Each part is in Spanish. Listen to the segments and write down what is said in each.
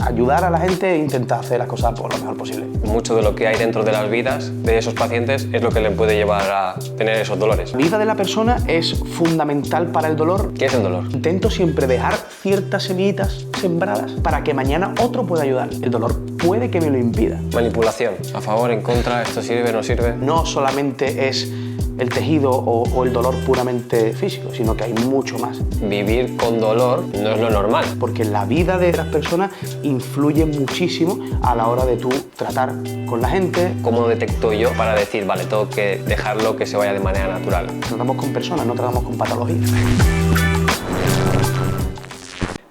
ayudar a la gente e intentar hacer las cosas por lo mejor posible. Mucho de lo que hay dentro de las vidas de esos pacientes es lo que le puede llevar a tener esos dolores. La vida de la persona es fundamental para el dolor. ¿Qué es el dolor? Intento siempre dejar ciertas semillitas sembradas para que mañana otro pueda ayudar. El dolor puede que me lo impida. Manipulación. A favor, en contra, esto sirve, no sirve. No solamente es el tejido o el dolor puramente físico, sino que hay mucho más. Vivir con dolor no es lo normal. Porque la vida de las personas influye muchísimo a la hora de tú tratar con la gente. ¿Cómo detecto yo para decir, vale, tengo que dejarlo que se vaya de manera natural? Tratamos con personas, no tratamos con patologías.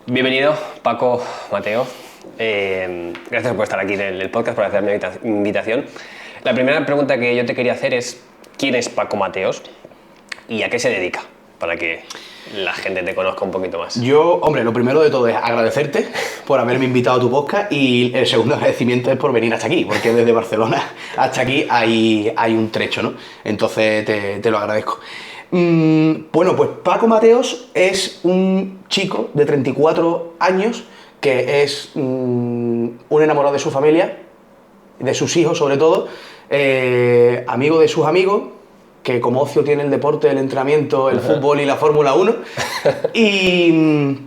Bienvenido, Paco Mateo. Gracias por estar aquí en el podcast, por hacerme la invitación. La primera pregunta que yo te quería hacer es ¿quién es Paco Mateos y a qué se dedica? Para que la gente te conozca un poquito más. Yo, hombre, lo primero de todo es agradecerte por haberme invitado a tu podcast y el segundo agradecimiento es por venir hasta aquí, porque desde Barcelona hasta aquí hay un trecho, ¿no? Entonces te lo agradezco. Bueno, pues Paco Mateos es un chico de 34 años que es un enamorado de su familia, de sus hijos sobre todo, amigo de sus amigos, que como ocio tiene el deporte, el entrenamiento, el fútbol y la Fórmula 1, y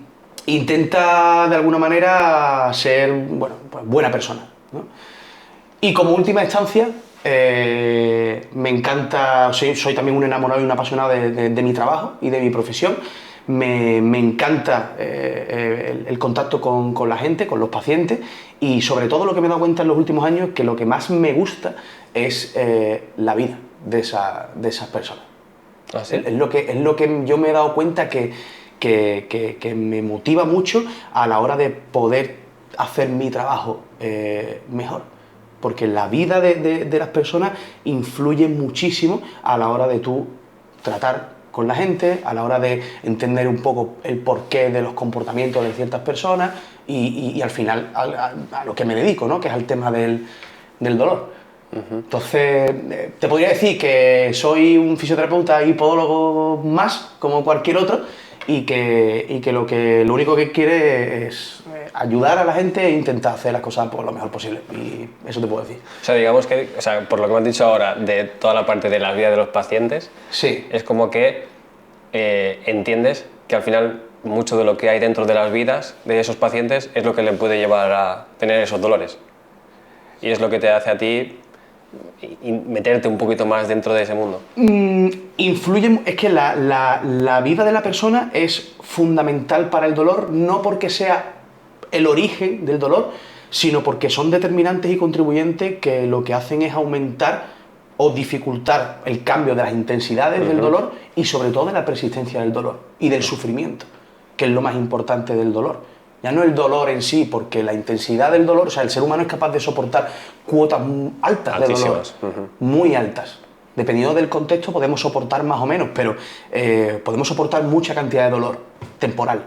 intenta de alguna manera ser, bueno, pues buena persona, ¿no? Y como última instancia, me encanta, soy también un enamorado y un apasionado de mi trabajo y de mi profesión. Me encanta el contacto con la gente, con los pacientes, y sobre todo lo que me he dado cuenta en los últimos años es que lo que más me gusta es la vida de esas personas. ¿Ah, sí? Es lo que yo me he dado cuenta que me motiva mucho a la hora de poder hacer mi trabajo mejor. Porque la vida de las personas influye muchísimo a la hora de tú tratar con la gente, a la hora de entender un poco el porqué de los comportamientos de ciertas personas y al final a lo que me dedico, ¿no? Que es al tema del dolor. Entonces, te podría decir que soy un fisioterapeuta y podólogo más, como cualquier otro, y que lo único que quiere es ayudar a la gente e intentar hacer las cosas por lo mejor posible, y eso te puedo decir. O sea, digamos que, por lo que me has dicho ahora, de toda la parte de la vida de los pacientes, sí, es como que entiendes que al final mucho de lo que hay dentro de las vidas de esos pacientes es lo que le puede llevar a tener esos dolores. Y es lo que te hace a ti meterte un poquito más dentro de ese mundo. Influye, es que la vida de la persona es fundamental para el dolor, no porque sea el origen del dolor, sino porque son determinantes y contribuyentes que lo que hacen es aumentar o dificultar el cambio de las intensidades del dolor y sobre todo de la persistencia del dolor y del sufrimiento, que es lo más importante del dolor. Ya no el dolor en sí, porque la intensidad del dolor, o sea, el ser humano es capaz de soportar cuotas altas de dolor, muy altas. Dependiendo del contexto podemos soportar más o menos, pero podemos soportar mucha cantidad de dolor temporal.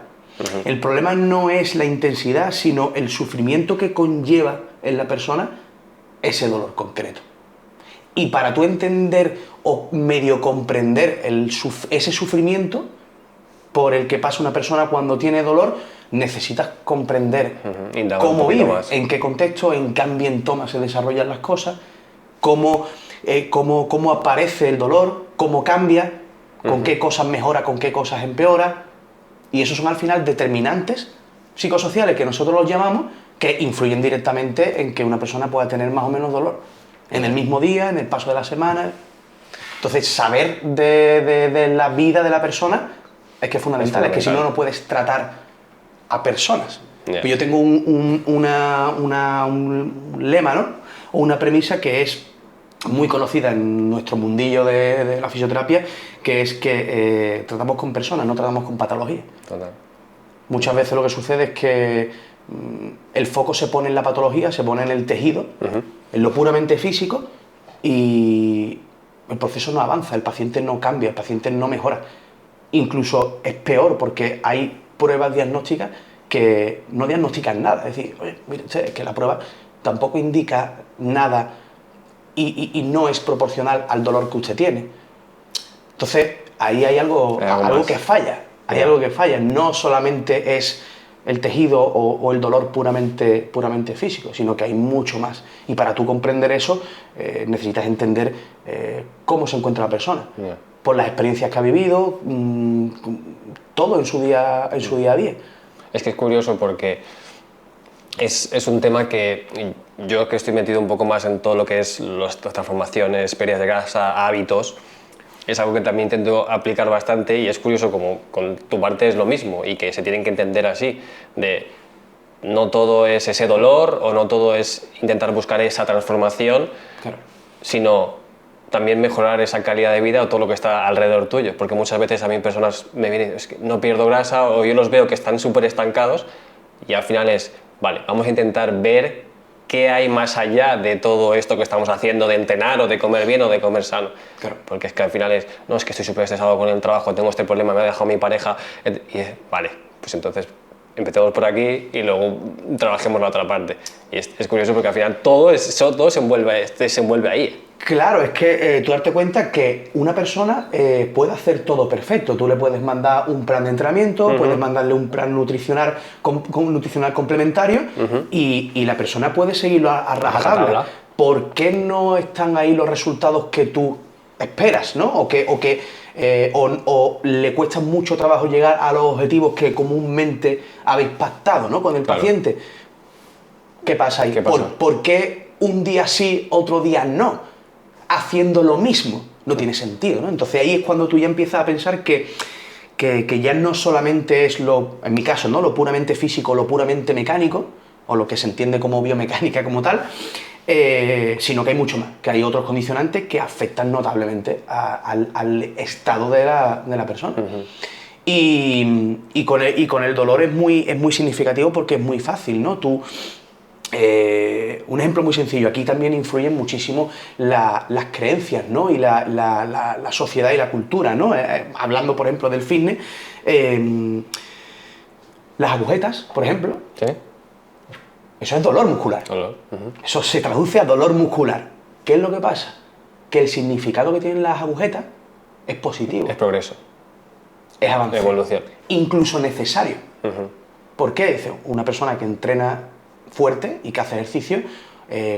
El problema no es la intensidad, sino el sufrimiento que conlleva en la persona ese dolor concreto. Y para tú entender o medio comprender ese sufrimiento por el que pasa una persona cuando tiene dolor, necesitas comprender cómo vive, en qué contexto, en qué ambiente se desarrollan las cosas, cómo aparece el dolor, cómo cambia, con qué cosas mejora, con qué cosas empeora. Y esos son al final determinantes psicosociales que nosotros los llamamos, que influyen directamente en que una persona pueda tener más o menos dolor en el mismo día, en el paso de la semana. Entonces, saber de la vida de la persona es que es fundamental. Es que si no, no puedes tratar a personas. Yeah. Pues yo tengo un lema, ¿no? O una premisa que es muy conocida en nuestro mundillo de la fisioterapia, que es que tratamos con personas, no tratamos con patologías. Total. Muchas veces lo que sucede es que el foco se pone en la patología, se pone en el tejido, en lo puramente físico, y el proceso no avanza, el paciente no cambia, el paciente no mejora. Incluso es peor porque hay pruebas diagnósticas que no diagnostican nada. Es decir, oye, mire usted, es que la prueba tampoco indica nada y no es proporcional al dolor que usted tiene. Entonces, ahí hay algo que falla. Hay algo que falla. No solamente es el tejido o el dolor puramente físico, sino que hay mucho más. Y para tú comprender eso, necesitas entender cómo se encuentra la persona, Yeah. por las experiencias que ha vivido, todo en su día a día. Es que es curioso porque es un tema que yo, que estoy metido un poco más en todo lo que es las transformaciones, pérdidas de grasa, hábitos, es algo que también intento aplicar bastante, y es curioso como con tu parte es lo mismo y que se tienen que entender así, de no todo es ese dolor o no todo es intentar buscar esa transformación, Claro. sino también mejorar esa calidad de vida o todo lo que está alrededor tuyo, porque muchas veces a mí personas me vienen, es que no pierdo grasa, o yo los veo que están súper estancados, y al final es, vale, vamos a intentar ver qué hay más allá de todo esto que estamos haciendo, de entrenar o de comer bien o de comer sano. Claro. Porque es que al final es, no, es que estoy súper estresado con el trabajo, tengo este problema, me ha dejado mi pareja, y es, vale, pues entonces empecemos por aquí y luego trabajemos la otra parte. Y es curioso porque al final todo se envuelve ahí. Claro, es que tú darte cuenta que una persona puede hacer todo perfecto. Tú le puedes mandar un plan de entrenamiento, puedes mandarle un plan nutricional, nutricional complementario, y la persona puede seguirlo a rajatabla. Rajatabla. ¿Por qué no están ahí los resultados que tú esperas, ¿no? O le cuesta mucho trabajo llegar a los objetivos que comúnmente habéis pactado, ¿no?, con el Claro. paciente. ¿Qué pasa ahí? ¿Qué pasa? ¿Por qué un día sí, otro día no? Haciendo lo mismo. No tiene sentido, ¿no? Entonces ahí es cuando tú ya empiezas a pensar que ya no solamente es en mi caso, ¿no?, lo puramente físico, lo puramente mecánico, o lo que se entiende como biomecánica como tal, sino que hay mucho más, que hay otros condicionantes que afectan notablemente al estado de la persona. Y con el dolor es muy significativo porque es muy fácil, ¿no? Un ejemplo muy sencillo, aquí también influyen muchísimo las creencias, ¿no?, y la sociedad y la cultura, ¿no? Hablando, por ejemplo, del fitness, las agujetas, por ejemplo, ¿Sí? eso es dolor muscular. Dolor. Eso se traduce a dolor muscular. ¿Qué es lo que pasa? Que el significado que tienen las agujetas es positivo, Es progreso, es avance, evolución. incluso necesario. ¿Por qué? Dice, una persona que entrena fuerte y que hace ejercicio,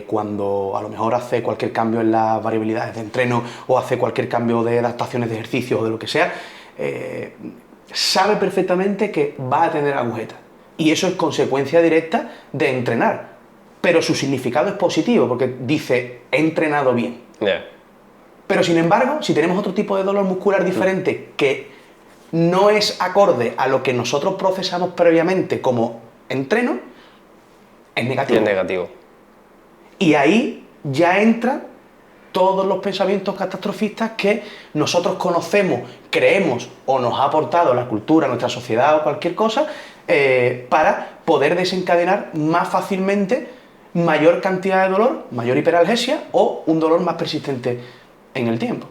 cuando a lo mejor hace cualquier cambio en las variabilidades de entreno o hace cualquier cambio de adaptaciones de ejercicio o de lo que sea, sabe perfectamente que va a tener agujetas. Y eso es consecuencia directa de entrenar. Pero su significado es positivo, porque dice, he entrenado bien. Yeah. Pero sin embargo, si tenemos otro tipo de dolor muscular diferente que no es acorde a lo que nosotros procesamos previamente como entreno, es negativo. Es negativo. Y ahí ya entran todos los pensamientos catastrofistas que nosotros conocemos, creemos o nos ha aportado la cultura, nuestra sociedad o cualquier cosa, para poder desencadenar más fácilmente mayor cantidad de dolor, mayor hiperalgesia o un dolor más persistente en el tiempo.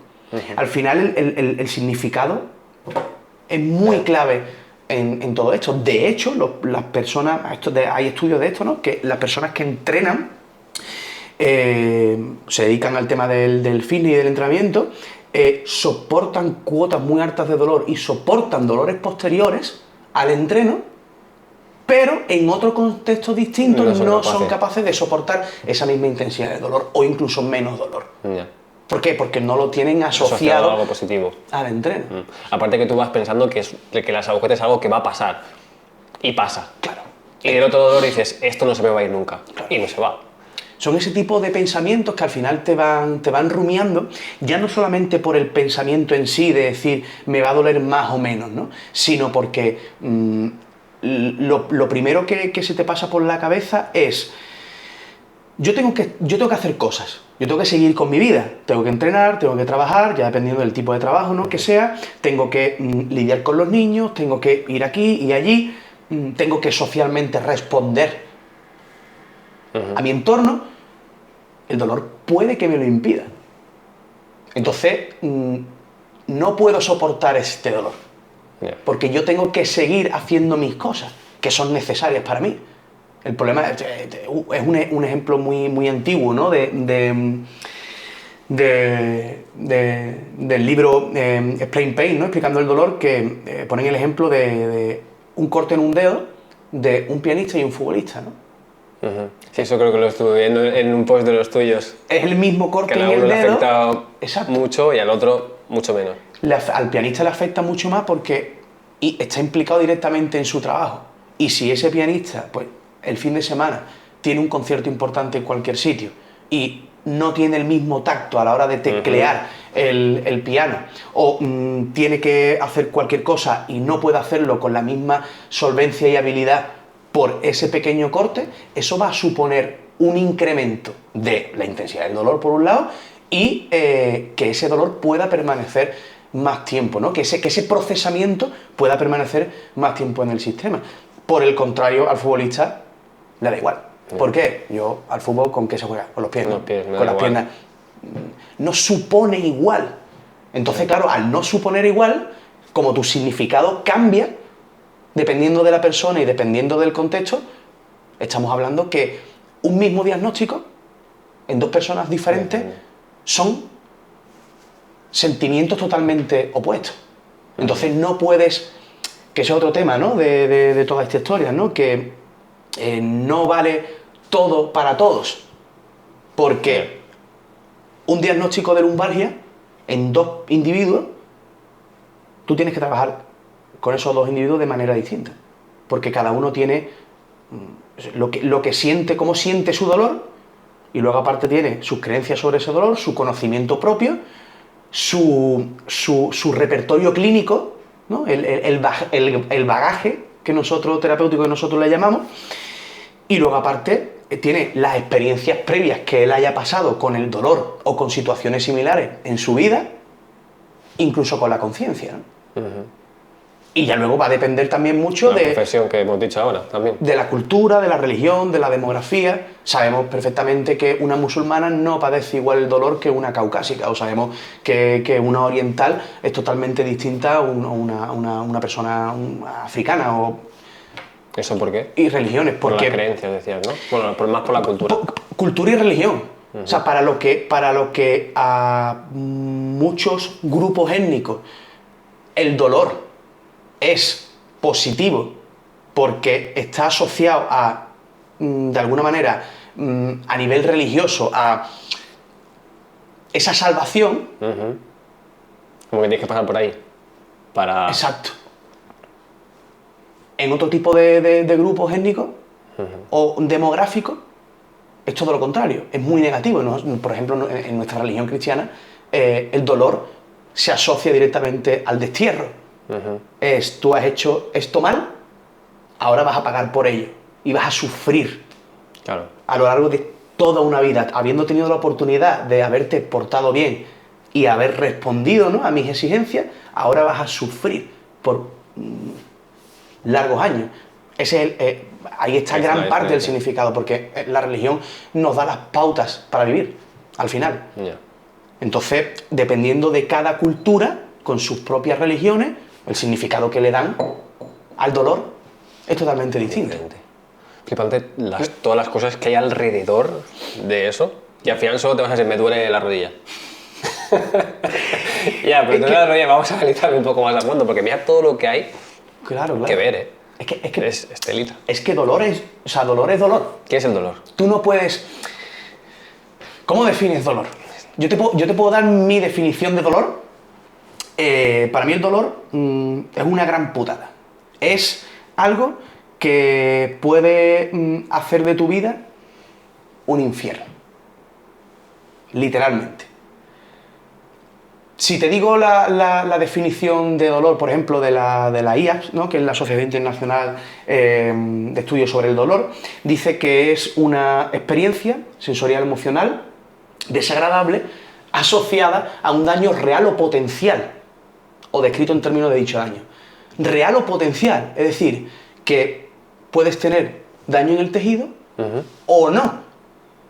Al final el significado es muy clave en todo esto. De hecho, las personas, hay estudios de esto, ¿no?, que las personas que entrenan, se dedican al tema del fitness y del entrenamiento, soportan cuotas muy altas de dolor y soportan dolores posteriores al entreno, pero en otro contexto distinto no son capaces de soportar esa misma intensidad de dolor o incluso menos dolor. Yeah. ¿Por qué? Porque no lo tienen A asociado algo positivo. al entreno. Aparte que tú vas pensando que las agujetas es algo que va a pasar. Y pasa. Claro. Y del otro dolor dices, esto no se me va a ir nunca. Claro. Y no se va. Son ese tipo de pensamientos que al final te van rumiando, ya no solamente por el pensamiento en sí de decir me va a doler más o menos, ¿no?, sino porque lo primero que se te pasa por la cabeza es yo tengo que hacer cosas, yo tengo que seguir con mi vida, tengo que entrenar, tengo que trabajar, ya dependiendo del tipo de trabajo, ¿no?, que sea, tengo que lidiar con los niños, tengo que ir aquí y allí, tengo que socialmente responder a mi entorno. El dolor puede que me lo impida. Entonces, no puedo soportar este dolor, porque yo tengo que seguir haciendo mis cosas, que son necesarias para mí. El problema es un ejemplo muy antiguo, ¿no?, del libro Explain Pain, ¿no?, explicando el dolor, que ponen el ejemplo de un corte en un dedo de un pianista y un futbolista, ¿no? Sí, eso creo que lo estuve viendo en un post de los tuyos. Es el mismo corte Que a en uno el le dedo. afecta Exacto. mucho y al otro mucho menos. Al pianista le afecta mucho más porque está implicado directamente en su trabajo. Y si ese pianista, pues el fin de semana, tiene un concierto importante en cualquier sitio y no tiene el mismo tacto a la hora de teclear el piano, o tiene que hacer cualquier cosa y no puede hacerlo con la misma solvencia y habilidad por ese pequeño corte, eso va a suponer un incremento de la intensidad del dolor, por un lado, y que ese dolor pueda permanecer más tiempo, ¿no? Que ese procesamiento pueda permanecer más tiempo en el sistema. Por el contrario, al futbolista le da igual. ¿Por qué? Yo al fútbol, ¿con qué se juega? Con los pies, ¿no? Con las piernas. No supone igual. Entonces, claro, al no suponer igual, como tu significado cambia, dependiendo de la persona y dependiendo del contexto, estamos hablando que un mismo diagnóstico en dos personas diferentes son sentimientos totalmente opuestos. Entonces no puedes, que ese es otro tema, ¿no? de toda esta historia, ¿no? Que no vale todo para todos, porque un diagnóstico de lumbalgia en dos individuos, tú tienes que trabajar con esos dos individuos de manera distinta, porque cada uno tiene lo que siente, cómo siente su dolor, y luego aparte tiene sus creencias sobre ese dolor, su conocimiento propio, su repertorio clínico, ¿no? el bagaje que nosotros, terapéutico, que nosotros le llamamos, y luego aparte tiene las experiencias previas que él haya pasado con el dolor o con situaciones similares en su vida, incluso con la conciencia, ¿no? Y ya luego va a depender también mucho la profesión que hemos dicho ahora también. De la cultura, de la religión, de la demografía. Sabemos perfectamente que una musulmana no padece igual el dolor que una caucásica, o sabemos que una oriental es totalmente distinta a una persona africana. ¿Eso por qué? Y religiones. Por las creencias, decías, ¿no? Bueno, más por la cultura. Cultura y religión. O sea, para lo que a muchos grupos étnicos el dolor es positivo porque está asociado a, de alguna manera, a nivel religioso, a esa salvación. Como que tienes que pasar por ahí para... Exacto. En otro tipo de grupos étnicos o demográficos es todo lo contrario, es muy negativo. Por ejemplo, en nuestra religión cristiana el dolor se asocia directamente al destierro. Tú has hecho esto mal, ahora vas a pagar por ello y vas a sufrir. Claro. A lo largo de toda una vida, habiendo tenido la oportunidad de haberte portado bien y haber respondido, ¿no?, a mis exigencias, ahora vas a sufrir por largos años. Ahí está gran parte del significado, porque la religión nos da las pautas para vivir, al final. Entonces, dependiendo de cada cultura, con sus propias religiones, el significado que le dan al dolor es totalmente distinto. Flipante todas las cosas que hay alrededor de eso, y al final solo te vas a decir, me duele la rodilla. Ya, pero la rodilla vamos a analizar un poco más a fondo, porque mira todo lo que hay que ver, ¿eh? Es telita. Es que dolor es dolor. ¿Qué es el dolor? Tú no puedes... ¿Cómo defines dolor? Yo te puedo dar mi definición de dolor. Para mí el dolor es una gran putada. Es algo que puede hacer de tu vida un infierno. Literalmente. Si te digo la definición de dolor, por ejemplo, de la IAPS, ¿no?, que es la Sociedad Internacional de Estudios sobre el Dolor, dice que es una experiencia sensorial emocional desagradable asociada a un daño real o potencial, o descrito en términos de dicho daño. Real o potencial, es decir, que puedes tener daño en el tejido o no,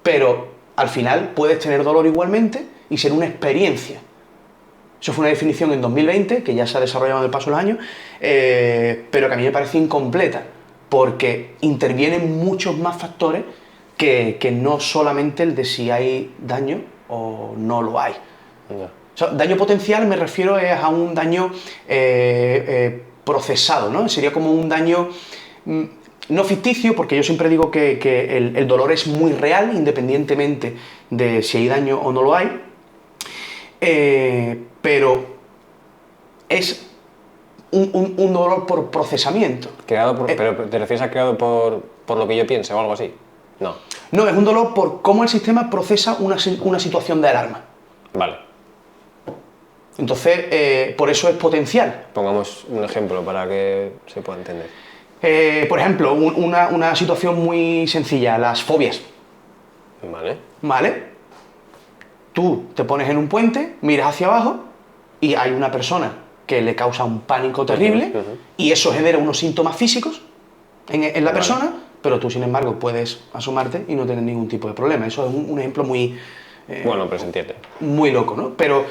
pero al final puedes tener dolor igualmente y ser una experiencia. Eso fue una definición en 2020, que ya se ha desarrollado en el paso de los años, pero que a mí me parece incompleta, porque intervienen muchos más factores que no solamente el de si hay daño o no lo hay. O sea, daño potencial me refiero a un daño procesado, ¿no? Sería como un daño no ficticio, porque yo siempre digo que el dolor es muy real, independientemente de si hay daño o no lo hay, pero es un dolor por procesamiento. Pero ¿te refieres a creado por lo que yo piense o algo así? No. No, es un dolor por cómo el sistema procesa una situación de alarma. Vale. Entonces, por eso es potencial. Pongamos un ejemplo para que se pueda entender. Por ejemplo, una situación muy sencilla, las fobias. Vale. ¿Vale? Tú te pones en un puente, miras hacia abajo y hay una persona que le causa un pánico terrible y eso genera unos síntomas físicos en la persona, pero tú, sin embargo, puedes asomarte y no tener ningún tipo de problema. Eso es un ejemplo muy... bueno, pero se entiende. Muy loco, ¿no? Pero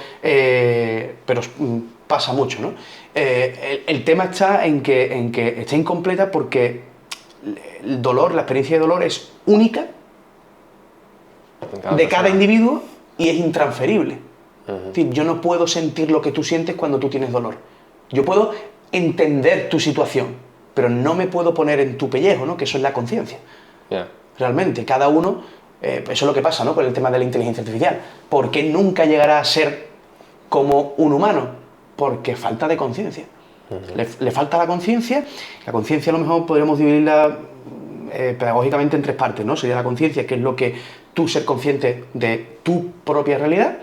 pasa mucho, ¿no? El tema está en que está incompleta porque el dolor, la experiencia de dolor es única de cada individuo y es intransferible. Es decir, yo no puedo sentir lo que tú sientes cuando tú tienes dolor. Yo puedo entender tu situación, pero no me puedo poner en tu pellejo, ¿no? Que eso es la conciencia. Yeah. Realmente, cada uno, eso es lo que pasa, ¿no? Con el tema de la inteligencia artificial. ¿Por qué nunca llegará a ser como un humano? Porque falta de conciencia. Le falta la conciencia. La conciencia, a lo mejor podríamos dividirla pedagógicamente en tres partes, ¿no? Sería la conciencia, que es lo que tú ser consciente de tu propia realidad.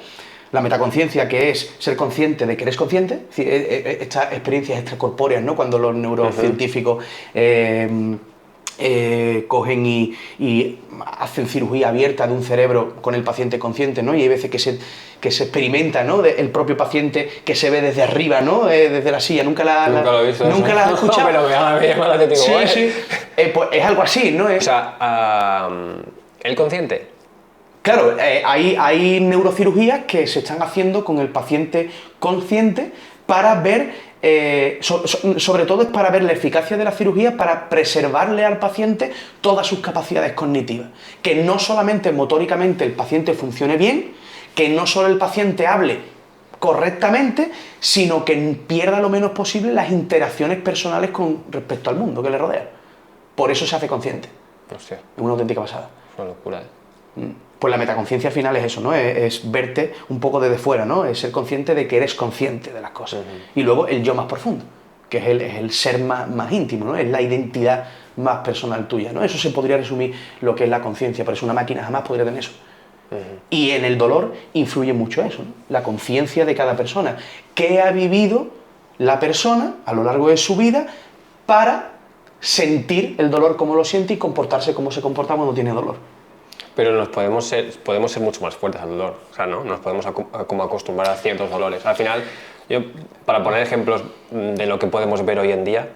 La metaconciencia, que es ser consciente de que eres consciente. Es decir, estas experiencias extracorpóreas, ¿no? Cuando los neurocientíficos cogen y hacen cirugía abierta de un cerebro con el paciente consciente, ¿no? Y hay veces que se experimenta, ¿no? El propio paciente que se ve desde arriba, ¿no? Desde la silla. Nunca lo he visto. ¿Nunca la has escuchado? Pero me llama la atención. Sí. Pues es algo así, ¿no? O sea, ¿el consciente? Claro, hay neurocirugías que se están haciendo con el paciente consciente para ver, sobre todo es para ver la eficacia de la cirugía, para preservarle al paciente todas sus capacidades cognitivas. Que no solamente motóricamente el paciente funcione bien, que no solo el paciente hable correctamente, sino que pierda lo menos posible las interacciones personales con respecto al mundo que le rodea. Por eso se hace consciente. Hostia. Es una auténtica pasada. Es una locura, Pues la metaconciencia final es eso, ¿no? Es verte un poco desde fuera, ¿no? Es ser consciente de que eres consciente de las cosas. Y luego el yo más profundo, que es el ser más íntimo, ¿no? Es la identidad más personal tuya, ¿no? Eso se podría resumir lo que es la conciencia, pero es una máquina, jamás podría tener eso. Y en el dolor influye mucho eso, ¿no? La conciencia de cada persona. ¿Qué ha vivido la persona a lo largo de su vida para sentir el dolor como lo siente y comportarse como se comporta cuando tiene dolor? Pero podemos ser mucho más fuertes al dolor. O sea, ¿no? Nos podemos como acostumbrar a ciertos dolores. Al final, yo, para poner ejemplos de lo que podemos ver hoy en día,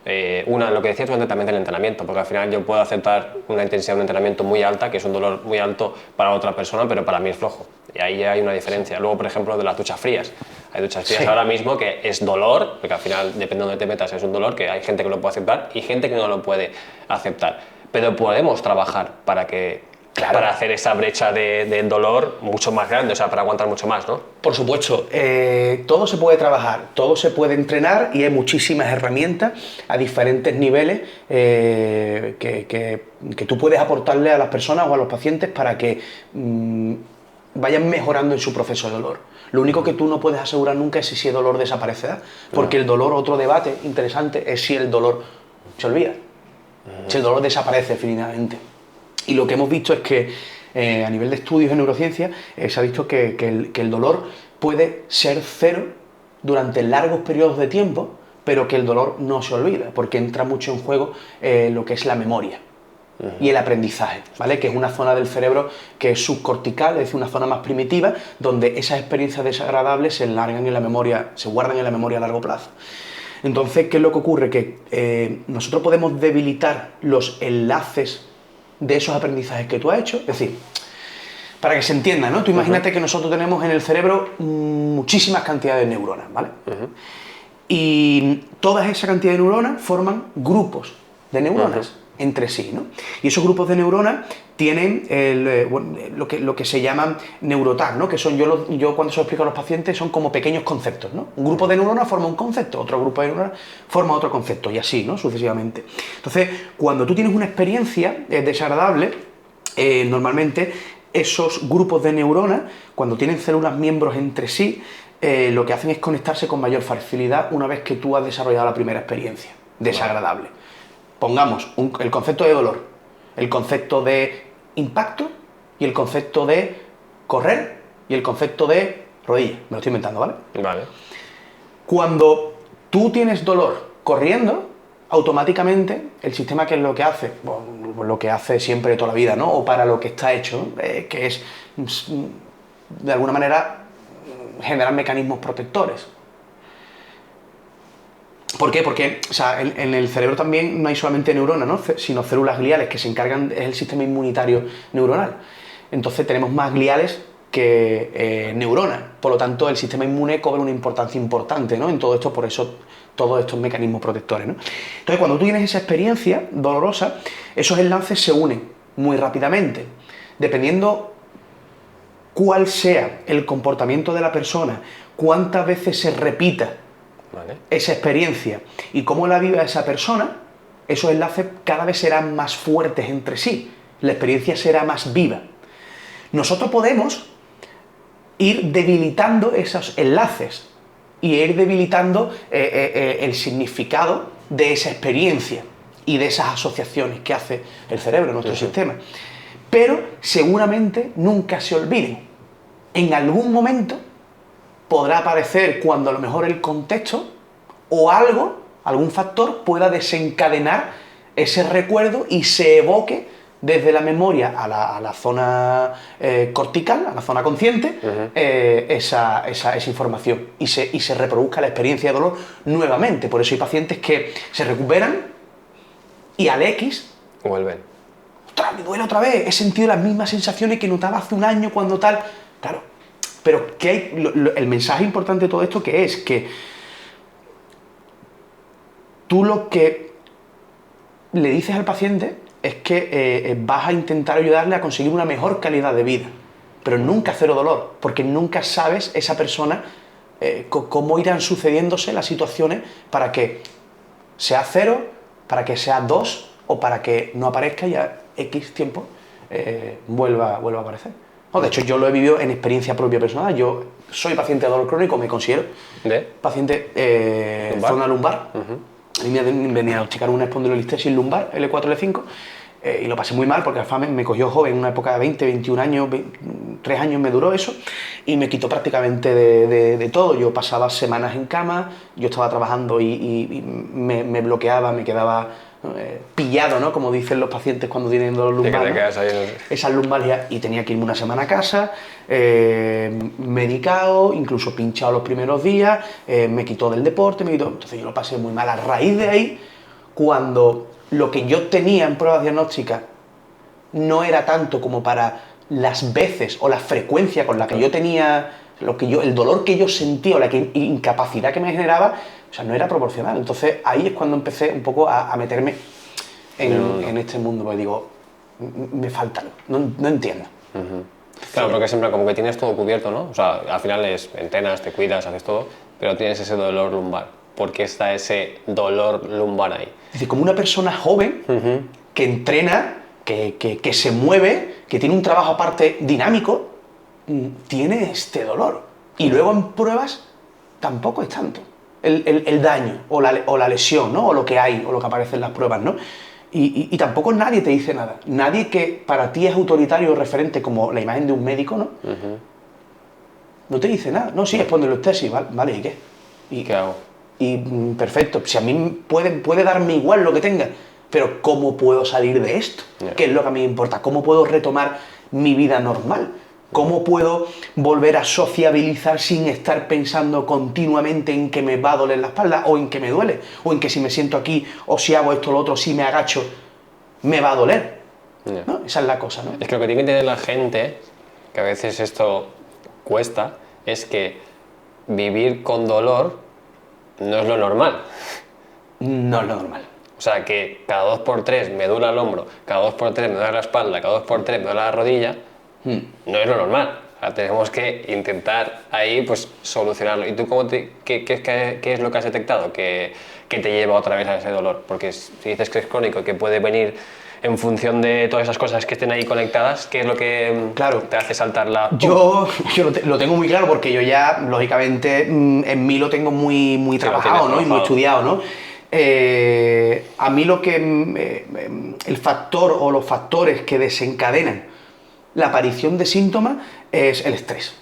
lo que decías durante también el entrenamiento, porque al final yo puedo aceptar una intensidad de un entrenamiento muy alta, que es un dolor muy alto para otra persona, pero para mí es flojo. Y ahí hay una diferencia. Luego, por ejemplo, de las duchas frías. Hay duchas frías ahora mismo que es dolor, porque al final, depende de dónde te metas, es un dolor que hay gente que lo puede aceptar y gente que no lo puede aceptar. Pero podemos trabajar para hacer esa brecha de dolor mucho más grande, o sea, para aguantar mucho más, ¿no? Por supuesto, todo se puede trabajar, todo se puede entrenar y hay muchísimas herramientas a diferentes niveles que tú puedes aportarle a las personas o a los pacientes para que vayan mejorando en su proceso de dolor. Lo único que tú no puedes asegurar nunca es si el dolor desaparecerá, porque el dolor, otro debate interesante, es si el dolor se olvida, si el dolor desaparece definitivamente. Y lo que hemos visto es que a nivel de estudios en neurociencia se ha visto que el dolor puede ser cero durante largos periodos de tiempo, pero que el dolor no se olvida, porque entra mucho en juego lo que es la memoria y el aprendizaje, ¿vale? Que es una zona del cerebro que es subcortical, es decir, una zona más primitiva, donde esas experiencias desagradables se largan en la memoria, se guardan en la memoria a largo plazo. Entonces, ¿qué es lo que ocurre? Que nosotros podemos debilitar los enlaces de esos aprendizajes que tú has hecho. Es decir, para que se entienda, ¿no? Tú imagínate que nosotros tenemos en el cerebro muchísimas cantidades de neuronas, ¿vale? Y toda esa cantidad de neuronas forman grupos de neuronas. entre sí, ¿no? Y esos grupos de neuronas tienen lo que se llaman neurotag, ¿no? Que son, yo cuando se lo explico a los pacientes, son como pequeños conceptos, ¿no? Un grupo de neuronas forma un concepto, otro grupo de neuronas forma otro concepto, y así, ¿no? Sucesivamente. Entonces, cuando tú tienes una experiencia desagradable, normalmente esos grupos de neuronas, cuando tienen células miembros entre sí, lo que hacen es conectarse con mayor facilidad una vez que tú has desarrollado la primera experiencia desagradable. Pongamos el concepto de dolor, el concepto de impacto y el concepto de correr y el concepto de rodilla. Me lo estoy inventando, ¿vale? Vale. Cuando tú tienes dolor corriendo, automáticamente el sistema, ¿qué es lo que hace? Bueno, lo que hace siempre toda la vida, ¿no? O para lo que está hecho, que es, de alguna manera, generar mecanismos protectores. ¿Por qué? Porque o sea, en el cerebro también no hay solamente neuronas, ¿no? Sino células gliales que se encargan, es el sistema inmunitario neuronal. Entonces tenemos más gliales que neuronas. Por lo tanto, el sistema inmune cobra una importancia importante, ¿no? En todo esto, por eso todos estos mecanismos protectores, ¿no? Entonces, cuando tú tienes esa experiencia dolorosa, esos enlaces se unen muy rápidamente. Dependiendo cuál sea el comportamiento de la persona, cuántas veces se repita esa experiencia y cómo la vive esa persona, esos enlaces cada vez serán más fuertes entre sí, la experiencia será más viva. Nosotros podemos ir debilitando esos enlaces y ir debilitando el significado de esa experiencia y de esas asociaciones que hace el cerebro, nuestro sistema. Pero seguramente nunca se olviden. En algún momento podrá aparecer cuando a lo mejor el contexto o algún factor pueda desencadenar ese recuerdo y se evoque desde la memoria a la zona cortical, a la zona consciente, esa información y se reproduzca la experiencia de dolor nuevamente. Por eso hay pacientes que se recuperan y al X vuelven. ¡Ostras, me duele otra vez! He sentido las mismas sensaciones que notaba hace un año cuando tal. Claro, pero ¿qué hay? El mensaje importante de todo esto que es que tú lo que le dices al paciente es que vas a intentar ayudarle a conseguir una mejor calidad de vida, pero nunca cero dolor, porque nunca sabes esa persona cómo irán sucediéndose las situaciones para que sea 0, para que sea 2 o para que no aparezca y a X tiempo vuelva a aparecer. No, de hecho, yo lo he vivido en experiencia propia personal. Yo soy paciente de dolor crónico, me considero paciente zona lumbar. A mí me venía a diagnosticar una espondilolistesis lumbar, L4, L5, y lo pasé muy mal porque la me cogió joven, en una época de 20, 21 años, 3 años me duró eso, y me quitó prácticamente de todo. Yo pasaba semanas en cama, yo estaba trabajando y me bloqueaba, me quedaba pillado, ¿no? Como dicen los pacientes cuando tienen dolor lumbar, te quedas ahí, esas lumbalgias, y tenía que irme una semana a casa, medicado, incluso pinchado los primeros días, me quitó del deporte, entonces yo lo pasé muy mal. A raíz de ahí, cuando lo que yo tenía en pruebas diagnósticas no era tanto como para las veces o la frecuencia con la que yo tenía, el dolor que yo sentía o la incapacidad que me generaba, o sea, no era proporcional. Entonces ahí es cuando empecé un poco a meterme en este mundo, porque digo, me falta algo, no entiendo. Claro, porque siempre como que tienes todo cubierto, ¿no? O sea, al final entrenas, te cuidas, haces todo, pero tienes ese dolor lumbar. ¿Por qué está ese dolor lumbar ahí? Es decir, como una persona joven que entrena, que se mueve, que tiene un trabajo aparte dinámico, tiene este dolor. Y luego en pruebas tampoco es tanto el daño o la lesión, ¿no? O lo que hay, o lo que aparece en las pruebas, ¿no? Y tampoco nadie te dice nada. Nadie que para ti es autoritario o referente, como la imagen de un médico, ¿no? No te dice nada. No, sí, espondilolistesis, ¿vale? ¿Y qué? ¿Qué hago? Y perfecto, si a mí puede darme igual lo que tenga, pero ¿cómo puedo salir de esto? ¿Qué es lo que a mí me importa? ¿Cómo puedo retomar mi vida normal? ¿Cómo puedo volver a sociabilizar sin estar pensando continuamente en que me va a doler la espalda, o en que me duele, o en que si me siento aquí, o si hago esto o lo otro, si me agacho, me va a doler? ¿No? Esa es la cosa, ¿no? Es que lo que tiene que entender la gente, que a veces esto cuesta, es que vivir con dolor no es lo normal. No es lo normal. O sea, que cada 2 por 3 me duele el hombro, cada 2 por 3 me duele la espalda, cada 2 por 3 me duele la rodilla, no es lo normal. O sea, tenemos que intentar ahí pues solucionarlo. ¿Y tú qué es lo que has detectado que te lleva otra vez a ese dolor? Porque si dices que es crónico y que puede venir en función de todas esas cosas que estén ahí conectadas, ¿qué es lo que Claro, te hace saltar la...? yo lo tengo muy claro porque yo ya, lógicamente, en mí lo tengo muy Sí, lo trabajado, tienes ¿no? Y muy trabajado. estudiado, ¿no? A mí lo que... el factor o los factores que desencadenan la aparición de síntomas es el estrés.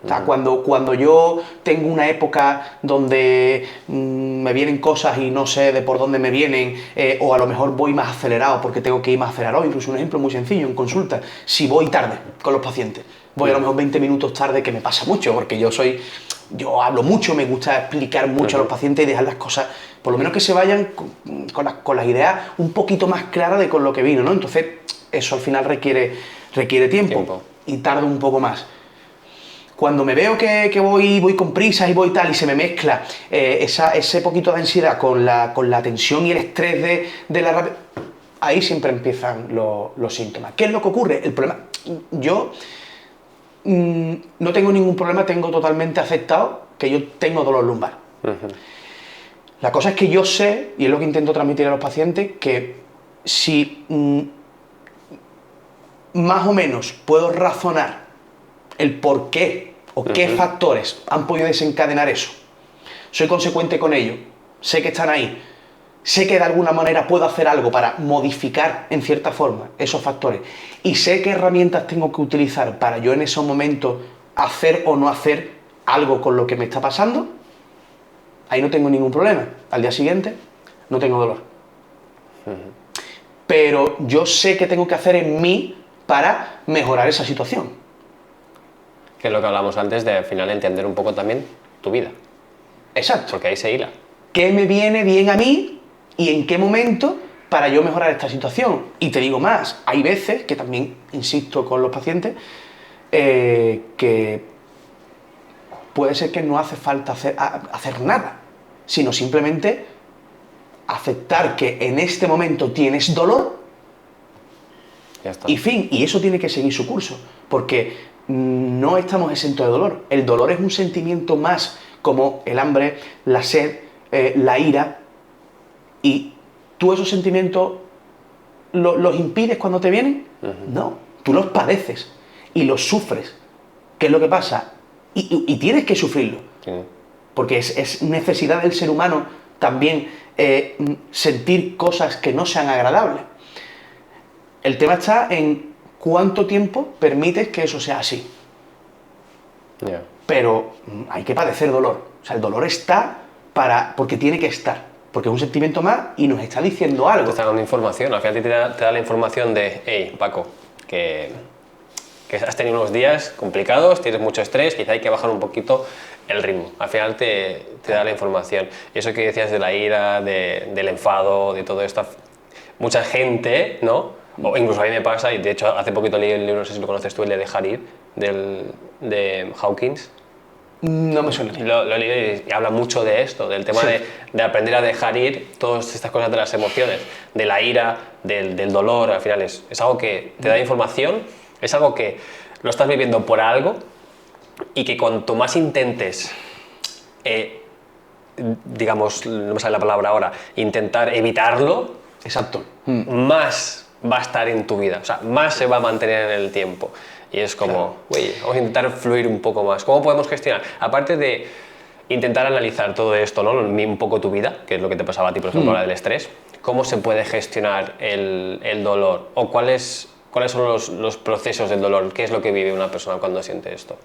O sea, cuando yo tengo una época donde me vienen cosas y no sé de por dónde me vienen, o a lo mejor voy más acelerado porque tengo que ir más acelerado, incluso un ejemplo muy sencillo, en consulta, si voy tarde con los pacientes, voy a lo mejor 20 minutos tarde, que me pasa mucho, porque yo hablo mucho, me gusta explicar mucho a los pacientes y dejar las cosas, por lo menos que se vayan con las ideas un poquito más claras de con lo que vino, ¿no? Entonces, eso al final requiere tiempo y tarda un poco más. Cuando me veo que voy con prisas y voy tal y se me mezcla ese poquito de ansiedad con la tensión y el estrés de la rabia, ahí siempre empiezan los síntomas. ¿Qué es lo que ocurre? El problema, yo no tengo ningún problema, tengo totalmente aceptado que yo tengo dolor lumbar. La cosa es que yo sé, y es lo que intento transmitir a los pacientes, que si más o menos puedo razonar el por qué o qué factores han podido desencadenar eso, soy consecuente con ello, sé que están ahí, sé que de alguna manera puedo hacer algo para modificar en cierta forma esos factores y sé qué herramientas tengo que utilizar para yo en esos momentos hacer o no hacer algo con lo que me está pasando, ahí no tengo ningún problema. Al día siguiente no tengo dolor. Pero yo sé qué tengo que hacer en mí para mejorar esa situación. Que es lo que hablamos antes de al final entender un poco también tu vida, Exacto. porque ahí se hila. ¿Qué me viene bien a mí y en qué momento para yo mejorar esta situación? Y te digo más, hay veces, que también insisto con los pacientes, que puede ser que no hace falta hacer nada, sino simplemente aceptar que en este momento tienes dolor Ya está. y fin, y eso tiene que seguir su curso, porque no estamos exentos de dolor. El dolor es un sentimiento más como el hambre, la sed, la ira, y tú esos sentimientos los impides cuando te vienen. No, tú los padeces y los sufres. ¿Qué es lo que pasa? Y tienes que sufrirlo, Sí. porque es necesidad del ser humano también sentir cosas que no sean agradables. El tema está en cuánto tiempo permites que eso sea así. Ya. Pero hay que padecer dolor. O sea, el dolor está porque tiene que estar, porque es un sentimiento más y nos está diciendo Te algo. está dando información, al final te da la información de, hey, Paco, que has tenido unos días complicados, tienes mucho estrés, quizá hay que bajar un poquito el ritmo. Al final te da la información. Y eso que decías de la ira, del enfado, de todo esto, mucha gente, ¿no? O incluso a mí me pasa, y de hecho hace poquito leí el libro, no sé si lo conoces tú, el de Dejar Ir, de Hawkins. No me suena. Lo he leído y habla mucho de esto, del tema Sí. de aprender a dejar ir todas estas cosas de las emociones, de la ira, del dolor, al final es algo que te da información, es algo que lo estás viviendo por algo y que cuanto más intentes, digamos, no me sale la palabra ahora, intentar evitarlo, Exacto. más va a estar en tu vida, o sea, más se va a mantener en el tiempo. Y es como, oye, vamos a intentar fluir un poco más. ¿Cómo podemos gestionar? Aparte de intentar analizar todo esto, ¿no? Un poco tu vida, que es lo que te pasaba a ti, por ejemplo, la del estrés, ¿cómo se puede gestionar el dolor? ¿O cuáles son los procesos del dolor? ¿Qué es lo que vive una persona cuando siente esto?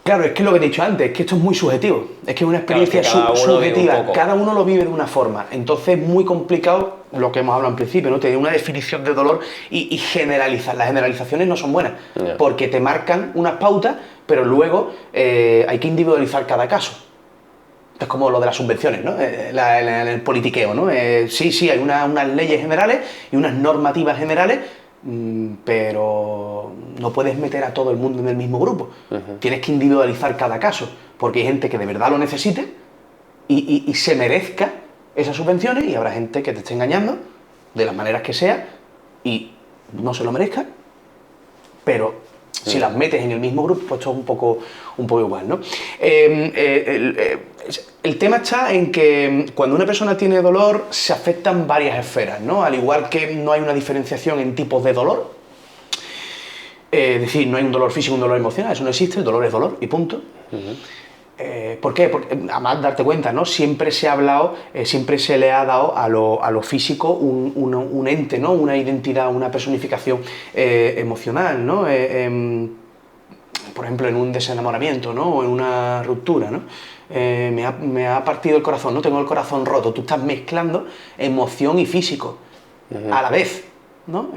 Claro, es que lo que te he dicho antes, es que esto es muy subjetivo, es que es una experiencia Claro, es que cada uno vive un subjetiva, poco. cada uno lo vive de una forma, entonces es muy complicado lo que hemos hablado en principio, ¿no? Tener una definición de dolor y generalizar. Las generalizaciones no son buenas, porque te marcan unas pautas, pero luego hay que individualizar cada caso. Es como lo de las subvenciones, ¿no? El politiqueo, ¿no? Sí, hay unas leyes generales y unas normativas generales, pero no puedes meter a todo el mundo en el mismo grupo. Tienes que individualizar cada caso, porque hay gente que de verdad lo necesite y se merezca esas subvenciones y habrá gente que te esté engañando de las maneras que sea y no se lo merezca, pero si las metes en el mismo grupo, pues esto es un poco igual, ¿no? El tema está en que cuando una persona tiene dolor se afectan varias esferas, ¿no? Al igual que no hay una diferenciación en tipos de dolor, es decir, no hay un dolor físico y un dolor emocional, eso no existe, el dolor es dolor y punto. ¿Por qué? Porque, además, darte cuenta, ¿no? Siempre se ha hablado, siempre se le ha dado a lo físico un ente, ¿no? Una identidad, una personificación emocional, ¿no? Por ejemplo, en un desenamoramiento, ¿no? O en una ruptura, ¿no? Me ha partido el corazón, no tengo el corazón roto. Tú estás mezclando emoción y físico a la vez, ¿no?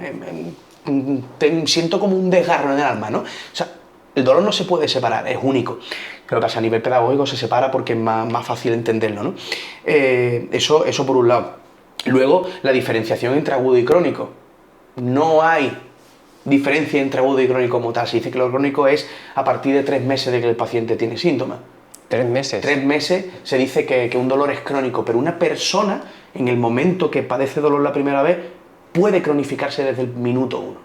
Siento como un desgarro en el alma, ¿no? O sea, el dolor no se puede separar, es único. Creo que a nivel pedagógico se separa porque es más fácil entenderlo, ¿no? Eso por un lado. Luego, la diferenciación entre agudo y crónico. No hay diferencia entre agudo y crónico como tal. Se dice que lo crónico es a partir de 3 meses de que el paciente tiene síntomas. 3 meses. 3 meses se dice que un dolor es crónico, pero una persona, en el momento que padece dolor la primera vez, puede cronificarse desde el minuto 1.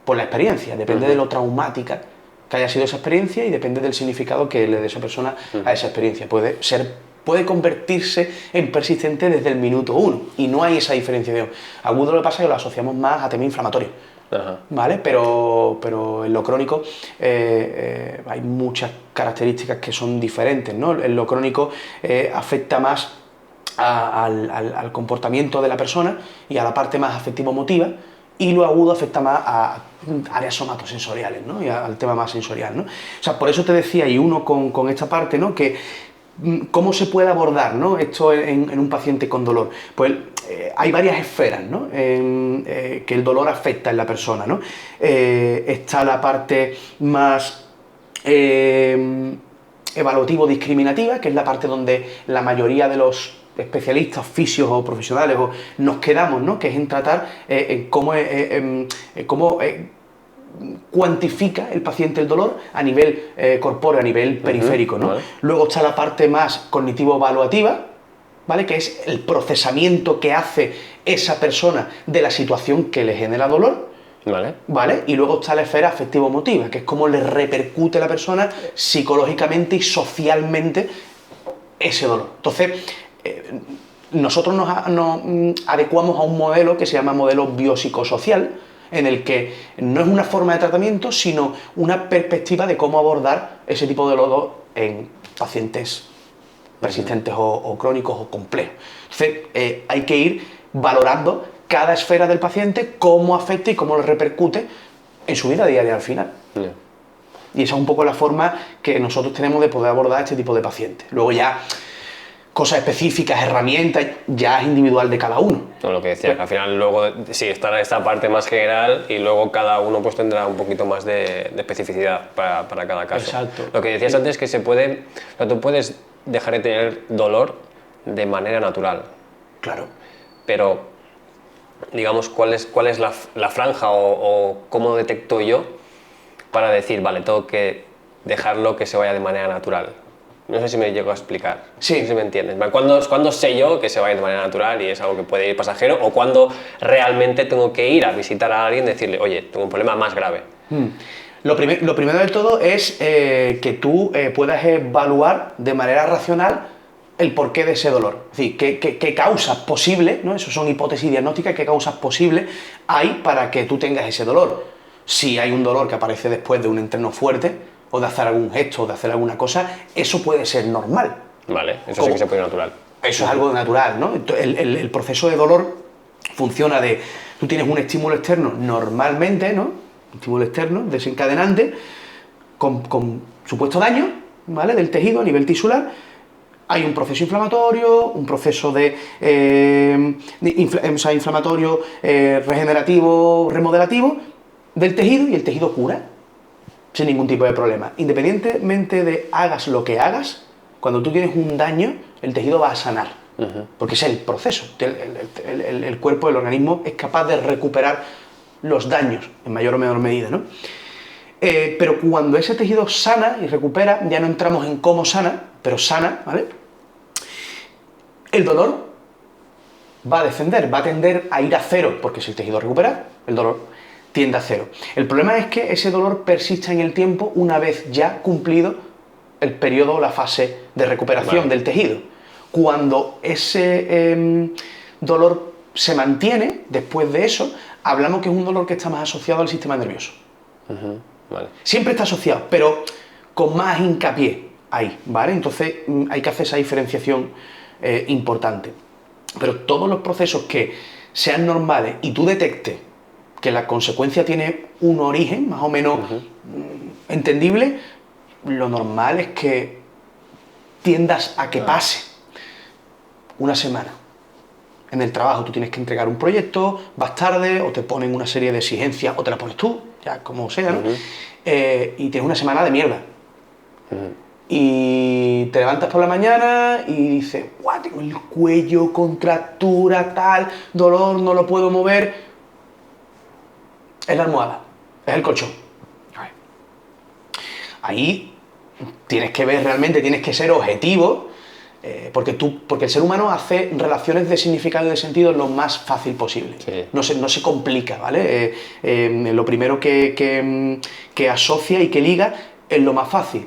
Por la experiencia, depende de lo traumática que haya sido esa experiencia y depende del significado que le dé esa persona a esa experiencia. Puede convertirse en persistente desde el minuto 1 y no hay esa diferenciación. Agudo lo que pasa es que lo asociamos más a tema inflamatorio, ¿vale? Pero en lo crónico hay muchas características que son diferentes, ¿no? En lo crónico afecta más al comportamiento de la persona y a la parte más afectivo-emotiva, y lo agudo afecta más a áreas somatosensoriales, ¿no? Y al tema más sensorial, ¿no? O sea, por eso te decía, y uno con esta parte, ¿no? Que ¿cómo se puede abordar, ¿no? Esto en un paciente con dolor? Pues hay varias esferas, ¿no? Que el dolor afecta en la persona, ¿no? Está la parte más evaluativo-discriminativa, que es la parte donde la mayoría de los especialistas, fisios o profesionales nos quedamos, ¿no? Que es en tratar cómo cuantifica el paciente el dolor a nivel corpóreo, a nivel periférico, ¿no? Vale. Luego está la parte más cognitivo-evaluativa, ¿vale? Que es el procesamiento que hace esa persona de la situación que le genera dolor, ¿vale? Y luego está la esfera afectivo-emotiva, que es cómo le repercute a la persona psicológicamente y socialmente ese dolor. Entonces, nosotros nos adecuamos a un modelo que se llama modelo biopsicosocial, en el que no es una forma de tratamiento, sino una perspectiva de cómo abordar ese tipo de dolor en pacientes persistentes o crónicos o complejos. Entonces, hay que ir valorando cada esfera del paciente, cómo afecta y cómo le repercute en su vida diaria al final. Y esa es un poco la forma que nosotros tenemos de poder abordar este tipo de pacientes. Luego ya cosas específicas, herramientas, ya es individual de cada uno. No, lo que decía, que al final luego sí estará esta parte más general y luego cada uno pues tendrá un poquito más de especificidad para cada caso. Exacto. Lo que decías antes es que tú puedes dejar de tener dolor de manera natural. Claro. Pero, digamos, ¿cuál es la franja o cómo detecto yo para decir, vale, tengo que dejarlo que se vaya de manera natural? No sé si me llego a explicar. Sí. No sé si me entiendes. ¿Cuándo sé yo que se vaya de manera natural y es algo que puede ir pasajero? ¿O cuándo realmente tengo que ir a visitar a alguien y decirle, oye, tengo un problema más grave? Lo primero de todo es que tú puedas evaluar de manera racional el porqué de ese dolor. Es decir, qué causas posibles, ¿no? Eso son hipótesis diagnósticas, qué causas posibles hay para que tú tengas ese dolor. Si hay un dolor que aparece después de un entreno fuerte, o de hacer algún gesto, o de hacer alguna cosa, eso puede ser normal. Vale, eso sí que se puede ir natural. Eso es algo natural, ¿no? El proceso de dolor funciona de... Tú tienes un estímulo externo normalmente, ¿no? Un estímulo externo desencadenante con supuesto daño, ¿vale? Del tejido a nivel tisular. Hay un proceso inflamatorio, un proceso inflamatorio, regenerativo, remodelativo del tejido, y el tejido cura sin ningún tipo de problema. Independientemente de hagas lo que hagas, cuando tú tienes un daño, el tejido va a sanar. Porque es el proceso. El cuerpo, el organismo, es capaz de recuperar los daños en mayor o menor medida, ¿no? Pero cuando ese tejido sana y recupera, ya no entramos en cómo sana, pero sana, ¿vale? el dolor va a descender, va a tender a ir a cero, porque si el tejido recupera, el dolor tiende a cero. El problema es que ese dolor persista en el tiempo una vez ya cumplido el periodo o la fase de recuperación del tejido. Cuando ese dolor se mantiene, después de eso, hablamos que es un dolor que está más asociado al sistema nervioso. Vale. Siempre está asociado, pero con más hincapié ahí, ¿vale? Entonces hay que hacer esa diferenciación importante. Pero todos los procesos que sean normales y tú detectes que la consecuencia tiene un origen más o menos entendible, lo normal es que tiendas a que pase una semana. En el trabajo tú tienes que entregar un proyecto, vas tarde, o te ponen una serie de exigencias, o te la pones tú, ya como sea, ¿no? Y tienes una semana de mierda. Y te levantas por la mañana y dices, ¡guau! Tengo el cuello, contractura, tal, dolor, no lo puedo mover. Es la almohada, es el colchón. Ahí tienes que ver realmente, tienes que ser objetivo, porque el ser humano hace relaciones de significado y de sentido lo más fácil posible. Sí. No se complica, ¿vale? Lo primero que asocia y que liga es lo más fácil.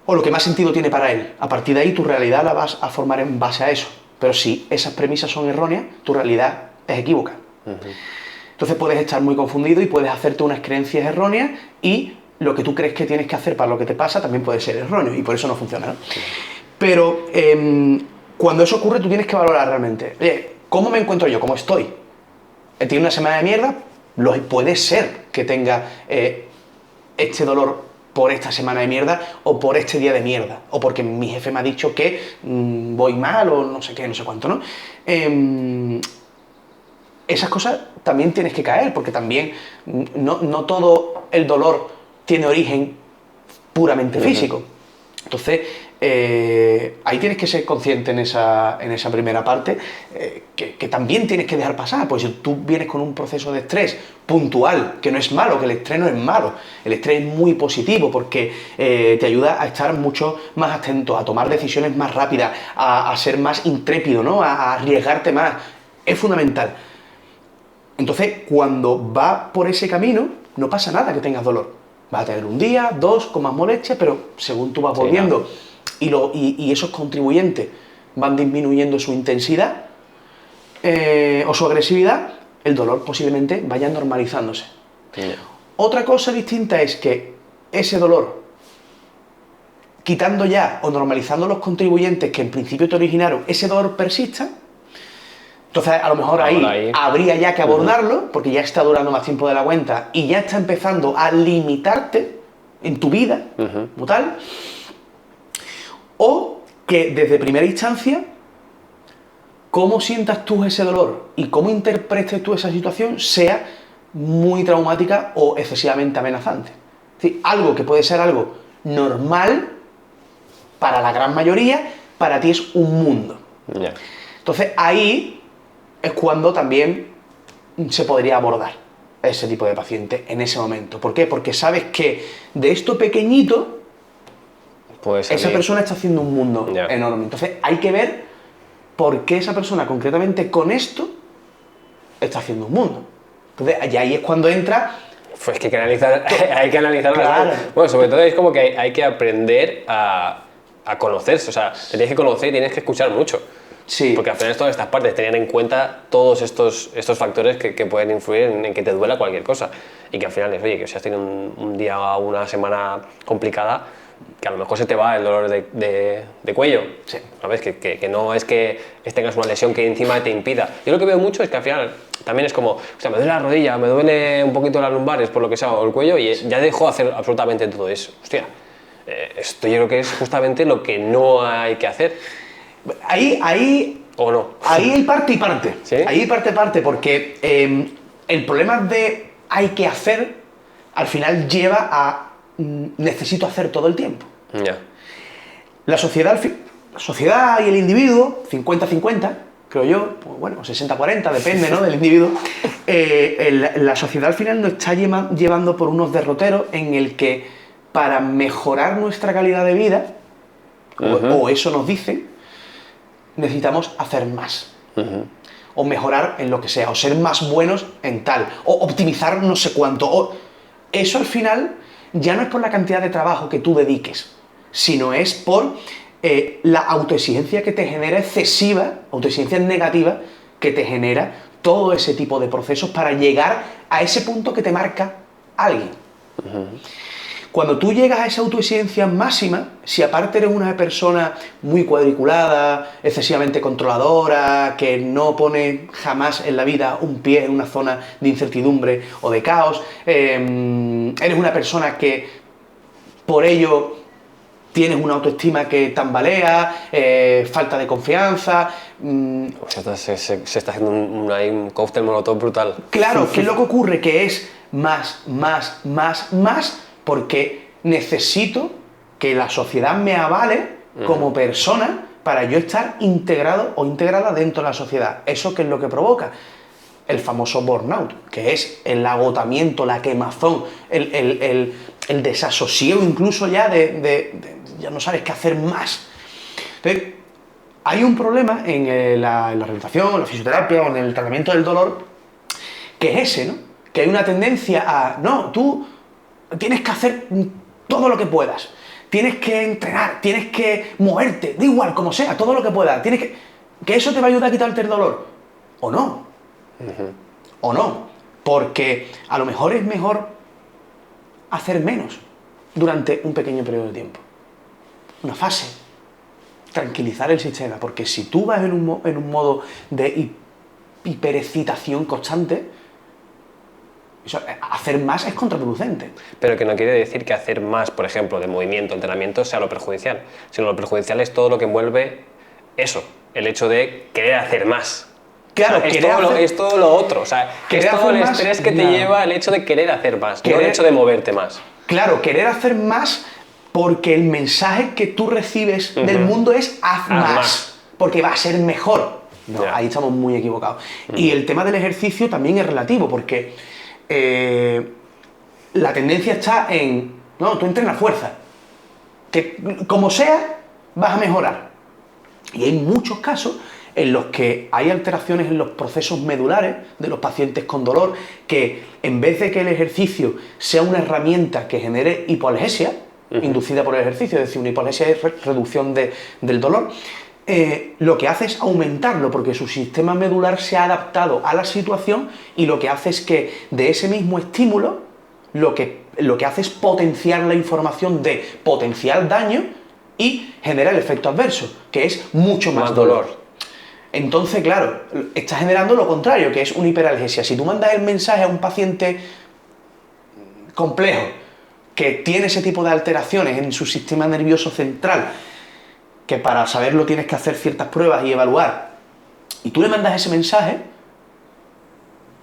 O lo que más sentido tiene para él. A partir de ahí tu realidad la vas a formar en base a eso. Pero si esas premisas son erróneas, tu realidad es equívoca. Entonces puedes estar muy confundido y puedes hacerte unas creencias erróneas y lo que tú crees que tienes que hacer para lo que te pasa también puede ser erróneo y por eso no funciona, ¿no? Pero cuando eso ocurre tú tienes que valorar realmente, oye, ¿cómo me encuentro yo? ¿Cómo estoy? ¿He tenido una semana de mierda? Puede ser que tenga este dolor por esta semana de mierda o por este día de mierda o porque mi jefe me ha dicho que voy mal o no sé qué, no sé cuánto, ¿no? Esas cosas también tienes que caer porque también no todo el dolor tiene origen puramente físico. Entonces, ahí tienes que ser consciente en esa primera parte, que también tienes que dejar pasar, pues si tú vienes con un proceso de estrés puntual, que no es malo, que el estrés no es malo, el estrés es muy positivo porque te ayuda a estar mucho más atento, a tomar decisiones más rápidas, a ser más intrépido, ¿no? A arriesgarte más, es fundamental. Entonces, cuando va por ese camino, no pasa nada que tengas dolor. Vas a tener un día, dos, con más molestia, pero según tú vas volviendo y esos contribuyentes van disminuyendo su intensidad o su agresividad, el dolor posiblemente vaya normalizándose. Otra cosa distinta es que ese dolor, quitando ya o normalizando los contribuyentes que en principio te originaron, ese dolor persista. Entonces, a lo mejor ahí habría ya que abordarlo, porque ya está durando más tiempo de la cuenta y ya está empezando a limitarte en tu vida, como tal. O que desde primera instancia, cómo sientas tú ese dolor y cómo interpretes tú esa situación sea muy traumática o excesivamente amenazante. Es decir, algo que puede ser algo normal para la gran mayoría, para ti es un mundo. Entonces, ahí es cuando también se podría abordar ese tipo de paciente en ese momento. ¿Por qué? Porque sabes que de esto pequeñito, esa persona está haciendo un mundo enorme. Entonces hay que ver por qué esa persona concretamente con esto está haciendo un mundo. Entonces ahí es cuando entra... Pues que hay que analizar claro. Bueno, sobre todo es como que hay que aprender a conocerse. O sea, te tienes que conocer y tienes que escuchar mucho. Sí. Porque al final todas estas partes, tener en cuenta todos estos factores que pueden influir en que te duela cualquier cosa. Y que al final es, oye, que si has tenido un día o una semana complicada, que a lo mejor se te va el dolor de cuello. Sí. ¿Sabes? Que no es que tengas una lesión que encima te impida. Yo lo que veo mucho es que al final también es como, o sea, me duele la rodilla, me duele un poquito las lumbares por lo que sea, o el cuello, y ya dejo de hacer absolutamente todo eso. Hostia, esto yo creo que es justamente lo que no hay que hacer. Ahí ¿O no? Ahí hay parte y parte. ¿Sí? Ahí hay parte y parte, porque el problema de hay que hacer, al final lleva a necesito hacer todo el tiempo. Ya. La sociedad y el individuo, 50-50, creo yo, pues bueno, 60-40, depende, ¿no?, del individuo. La sociedad al final nos está llevando por unos derroteros en el que para mejorar nuestra calidad de vida, o eso nos dicen, necesitamos hacer más. O mejorar en lo que sea, o ser más buenos en tal, o optimizar no sé cuánto. Eso al final ya no es por la cantidad de trabajo que tú dediques, sino es por la autoexigencia que te genera excesiva, autoexigencia negativa que te genera todo ese tipo de procesos para llegar a ese punto que te marca alguien. Cuando tú llegas a esa autoexigencia máxima, si aparte eres una persona muy cuadriculada, excesivamente controladora, que no pone jamás en la vida un pie en una zona de incertidumbre o de caos, eres una persona que por ello tienes una autoestima que tambalea, falta de confianza. Se está haciendo un cóctel molotov brutal. Claro, ¿qué es lo que ocurre? Que es más, porque necesito que la sociedad me avale como persona para yo estar integrado o integrada dentro de la sociedad. ¿Eso qué es lo que provoca? El famoso burnout, que es el agotamiento, la quemazón, el desasosiego incluso ya ya no sabes qué hacer más. Entonces, hay un problema en la rehabilitación, en la fisioterapia o en el tratamiento del dolor, que es ese, ¿no? Que hay una tendencia a, no, tú tienes que hacer todo lo que puedas, tienes que entrenar, tienes que moverte, da igual, como sea, todo lo que puedas, que eso te va a ayudar a quitarte el dolor, o no, o no, porque a lo mejor es mejor hacer menos durante un pequeño periodo de tiempo, una fase, tranquilizar el sistema, porque si tú vas en un modo de hiperexcitación constante, hacer más es contraproducente. Pero que no quiere decir que hacer más, por ejemplo, de movimiento, entrenamiento, sea lo perjudicial, sino lo perjudicial es todo lo que envuelve eso, el hecho de querer hacer más. Claro, o sea, es todo lo otro, o sea, es todo el estrés que te lleva el hecho de querer hacer más, no el hecho de moverte más. Claro, querer hacer más porque el mensaje que tú recibes del mundo es haz más, porque va a ser mejor. No, ahí estamos muy equivocados. Y el tema del ejercicio también es relativo, porque la tendencia está en, no, tú entrenas fuerza, que como sea, vas a mejorar. Y hay muchos casos en los que hay alteraciones en los procesos medulares de los pacientes con dolor, que en vez de que el ejercicio sea una herramienta que genere hipoalgesia, inducida por el ejercicio, es decir, una hipoalgesia es reducción del dolor, lo que hace es aumentarlo, porque su sistema medular se ha adaptado a la situación y lo que hace es que de ese mismo estímulo, lo que hace es potenciar la información de potencial daño y genera el efecto adverso, que es mucho más dolor. Entonces, claro, está generando lo contrario, que es una hiperalgesia. Si tú mandas el mensaje a un paciente complejo, que tiene ese tipo de alteraciones en su sistema nervioso central, que para saberlo tienes que hacer ciertas pruebas y evaluar, y tú le mandas ese mensaje,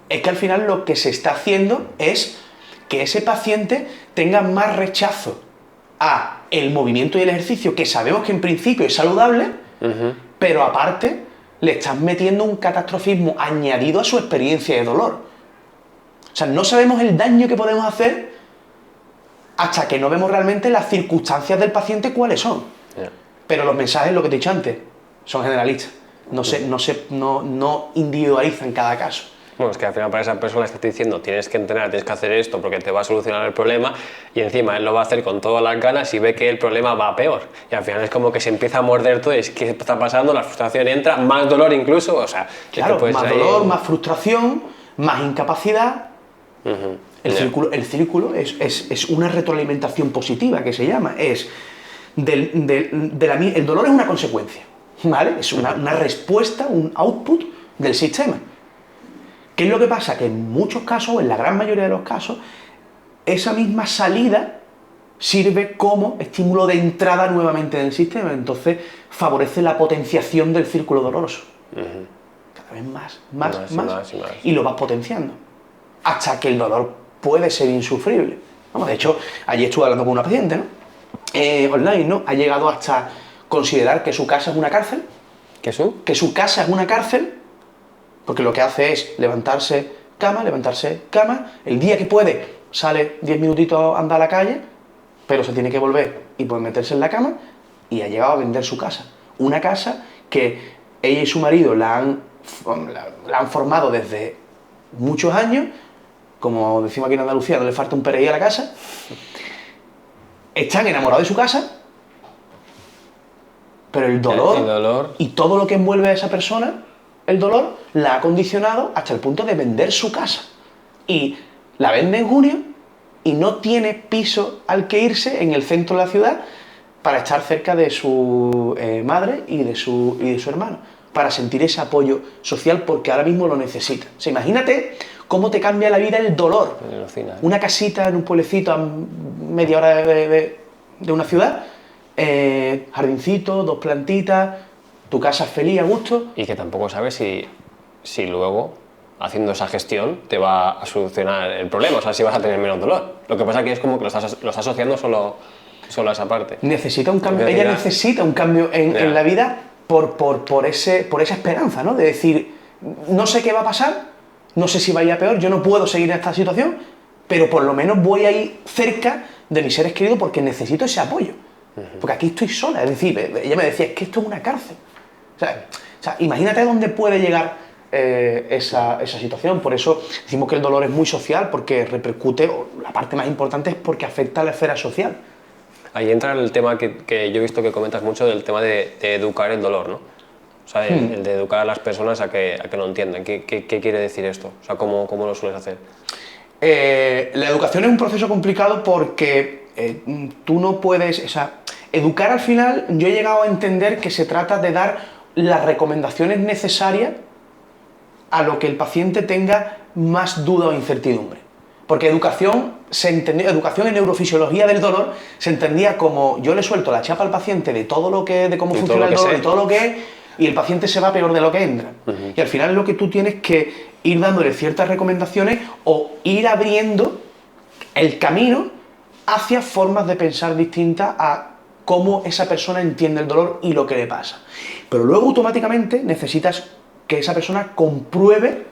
es que al final lo que se está haciendo es que ese paciente tenga más rechazo a el movimiento y el ejercicio, que sabemos que en principio es saludable, pero aparte le estás metiendo un catastrofismo añadido a su experiencia de dolor. O sea, no sabemos el daño que podemos hacer hasta que no vemos realmente las circunstancias del paciente cuáles son. Pero los mensajes, lo que te he dicho antes, son generalistas. No individualizan cada caso. Bueno, es que al final para esa persona estás diciendo tienes que entrenar, tienes que hacer esto porque te va a solucionar el problema, y encima él lo va a hacer con todas las ganas y ve que el problema va a peor. Y al final es como que se empieza a morder todo y es que está pasando, la frustración entra, más dolor incluso, o sea... Claro, más dolor, más frustración, más incapacidad. El círculo es una retroalimentación positiva, que se llama. El dolor es una consecuencia, ¿vale? Es una respuesta, un output del sistema. ¿Qué es lo que pasa? Que en muchos casos, en la gran mayoría de los casos, esa misma salida sirve como estímulo de entrada nuevamente en el sistema, entonces favorece la potenciación del círculo doloroso. Cada vez más, y lo vas potenciando, hasta que el dolor puede ser insufrible. Vamos, de hecho, ayer estuve hablando con una paciente, ¿no? Online, ¿no? Ha llegado hasta considerar que su casa es una cárcel. ¿Qué su? Que su casa es una cárcel, porque lo que hace es levantarse, cama, el día que puede sale 10 minutitos a andar a la calle, pero se tiene que volver y pues meterse en la cama, y ha llegado a vender su casa. Una casa que ella y su marido la han formado desde muchos años, como decimos aquí en Andalucía, no le falta un pereí a la casa, están enamorados de su casa, pero el dolor y todo lo que envuelve a esa persona, el dolor, la ha condicionado hasta el punto de vender su casa. Y la vende en junio y no tiene piso al que irse en el centro de la ciudad para estar cerca de su madre y de su hermano, para sentir ese apoyo social porque ahora mismo lo necesita. O sea, imagínate cómo te cambia la vida el dolor. Una casita en un pueblecito a media hora de una ciudad, jardincito, 2 plantitas, tu casa feliz, a gusto. Y que tampoco sabes si luego, haciendo esa gestión, te va a solucionar el problema, o sea, si vas a tener menos dolor. Lo que pasa que es como que lo estás asociando solo a esa parte. Necesita un cambio, ella necesita un cambio en la vida por esa esperanza, ¿no? De decir, no sé qué va a pasar, no sé si va a ir a peor, yo no puedo seguir en esta situación, pero por lo menos voy a ir cerca de mis seres queridos porque necesito ese apoyo. Porque aquí estoy sola, es decir, ella me decía, es que esto es una cárcel. O sea, imagínate dónde puede llegar esa situación. Por eso decimos que el dolor es muy social, porque repercute, la parte más importante es porque afecta a la esfera social. Ahí entra el tema que yo he visto que comentas mucho, del tema de educar el dolor, ¿no? O sea, el de educar a las personas a que lo entiendan. ¿Qué quiere decir esto? O sea, ¿cómo lo sueles hacer? La educación es un proceso complicado porque tú no puedes... O sea, educar al final, yo he llegado a entender que se trata de dar las recomendaciones necesarias a lo que el paciente tenga más duda o incertidumbre. Porque educación en neurofisiología del dolor se entendía como yo le suelto la chapa al paciente de todo lo que, de cómo funciona el dolor, de todo lo que es, y el paciente se va peor de lo que entra. Y al final lo que tú tienes que ir dándole ciertas recomendaciones o ir abriendo el camino hacia formas de pensar distintas a cómo esa persona entiende el dolor y lo que le pasa. Pero luego automáticamente necesitas que esa persona compruebe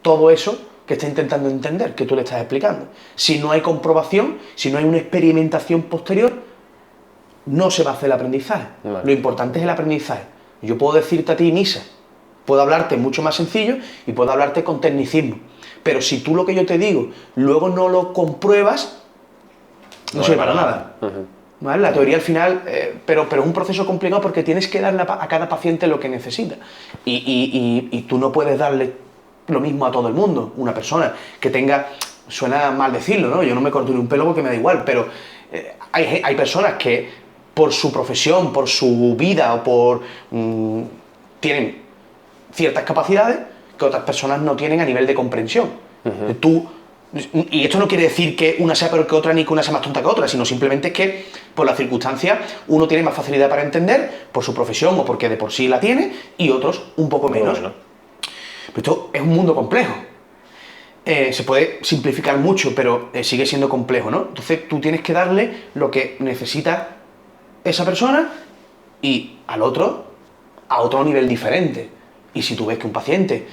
todo eso que está intentando entender, que tú le estás explicando. Si no hay comprobación, si no hay una experimentación posterior, no se va a hacer el aprendizaje. Vale. Lo importante es el aprendizaje. Yo puedo decirte a ti misa, puedo hablarte mucho más sencillo y puedo hablarte con tecnicismo. Pero si tú lo que yo te digo luego no lo compruebas, no sirve para nada. ¿Vale? La teoría al final, pero es un proceso complicado porque tienes que darle a cada paciente lo que necesita. Y tú no puedes darle lo mismo a todo el mundo. Una persona que tenga, suena mal decirlo, ¿no? Yo no me corto ni un pelo porque me da igual, pero hay personas que por su profesión, por su vida o tienen ciertas capacidades que otras personas no tienen a nivel de comprensión. Y esto no quiere decir que una sea peor que otra ni que una sea más tonta que otra, sino simplemente es que por las circunstancias uno tiene más facilidad para entender por su profesión o porque de por sí la tiene y otros un poco menos. Pero esto es un mundo complejo. Se puede simplificar mucho, pero sigue siendo complejo, ¿no? Entonces tú tienes que darle lo que necesita esa persona y al otro a otro nivel diferente. Y si tú ves que un paciente,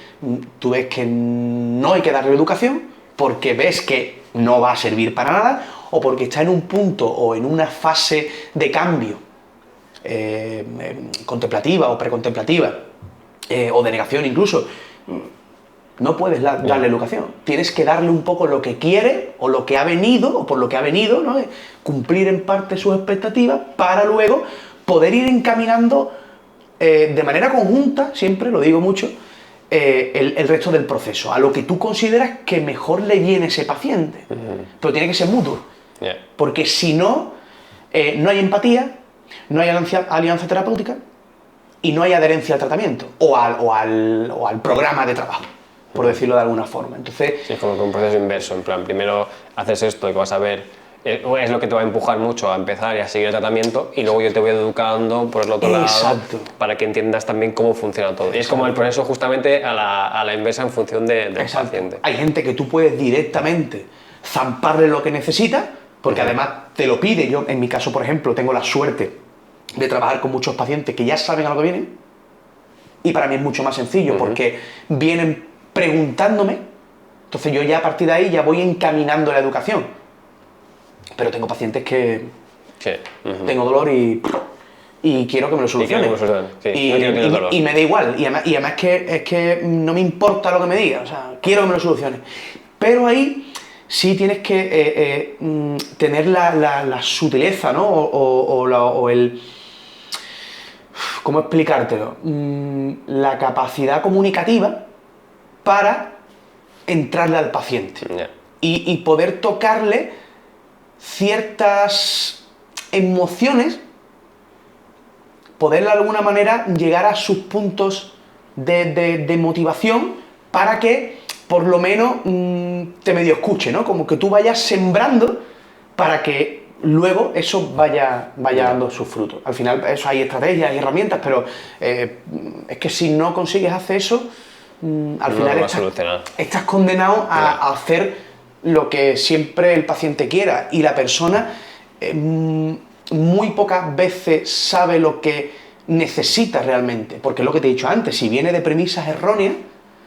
tú ves que no hay que darle educación porque ves que no va a servir para nada o porque está en un punto o en una fase de cambio contemplativa o precontemplativa o de negación incluso, no puedes darle educación. Tienes que darle un poco lo que quiere o lo que ha venido o por lo que ha venido, ¿no? Cumplir en parte sus expectativas para luego poder ir encaminando de manera conjunta, siempre lo digo mucho, el resto del proceso, a lo que tú consideras que mejor le viene a ese paciente. Pero tiene que ser mutuo. Porque si no, no hay empatía, no hay alianza terapéutica y no hay adherencia al tratamiento o al programa de trabajo, por decirlo de alguna forma. Entonces, sí, es como que un proceso inverso, en plan, primero haces esto y vas a ver, es lo que te va a empujar mucho a empezar y a seguir el tratamiento y luego yo te voy educando por el otro lado para que entiendas también cómo funciona todo. Y es como el proceso justamente a la inversa en función del paciente. Hay gente que tú puedes directamente zamparle lo que necesita, porque además te lo pide. Yo, en mi caso, por ejemplo, tengo la suerte de trabajar con muchos pacientes que ya saben a lo que vienen y para mí es mucho más sencillo porque vienen preguntándome, entonces yo ya a partir de ahí ya voy encaminando la educación. Pero tengo pacientes que tengo dolor y y quiero que me lo solucione. Sí, Y, no quiero tener dolor. y me da igual, y además es que no me importa lo que me diga, o sea, quiero que me lo solucione. Pero ahí sí tienes que tener la sutileza, ¿no? O el... ¿Cómo explicártelo? La capacidad comunicativa para entrarle al paciente Ya. y poder tocarle ciertas emociones, poder de alguna manera llegar a sus puntos de motivación para que por lo menos te medio escuche, ¿no? Como que tú vayas sembrando para que luego eso vaya dando sus frutos. Al final eso hay estrategias, hay herramientas, pero es que si no consigues hacer eso, al No final lo va a solucionar. estás condenado a hacer lo que siempre el paciente quiera, y la persona muy pocas veces sabe lo que necesita realmente, porque es lo que te he dicho antes, si viene de premisas erróneas,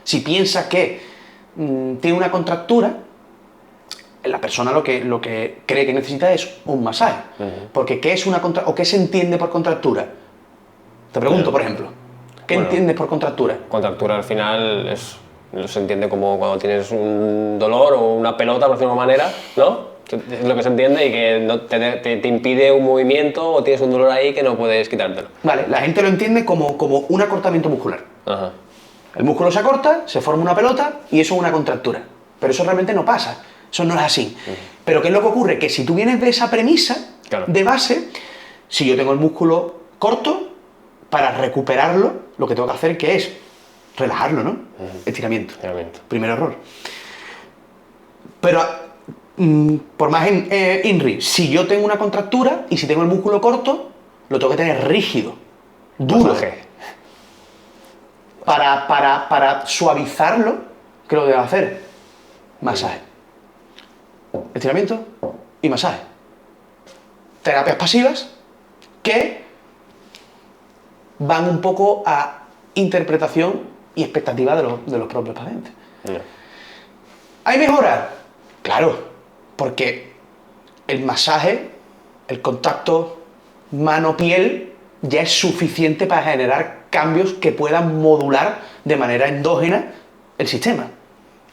si piensas que tiene una contractura, la persona lo que cree que necesita es un masaje. Porque ¿qué es una contractura? ¿O qué se entiende por contractura? Te pregunto, por ejemplo, ¿qué entiendes por contractura? Contractura al final se entiende como cuando tienes un dolor o una pelota, por decirlo de alguna manera, ¿no? Es lo que se entiende, y que no te impide un movimiento, o tienes un dolor ahí que no puedes quitártelo. Vale, la gente lo entiende como un acortamiento muscular. Ajá. El músculo se acorta, se forma una pelota y eso es una contractura. Pero eso realmente no pasa, eso no es así. Pero ¿qué es lo que ocurre? Que si tú vienes de esa premisa, Claro. de base, si yo tengo el músculo corto, para recuperarlo, lo que tengo que hacer que es relajarlo, ¿no? Estiramiento. Estiramiento. Primer error. Pero por más INRI, si yo tengo una contractura y si tengo el músculo corto, lo tengo que tener rígido, duro. Masaje. Para suavizarlo, ¿qué es lo que debo hacer? Masaje. Estiramiento y masaje. Terapias pasivas que van un poco a interpretación y expectativa de los propios pacientes. Ya. ¿Hay mejora? Claro, porque el masaje, el contacto mano-piel, ya es suficiente para generar cambios que puedan modular de manera endógena el sistema.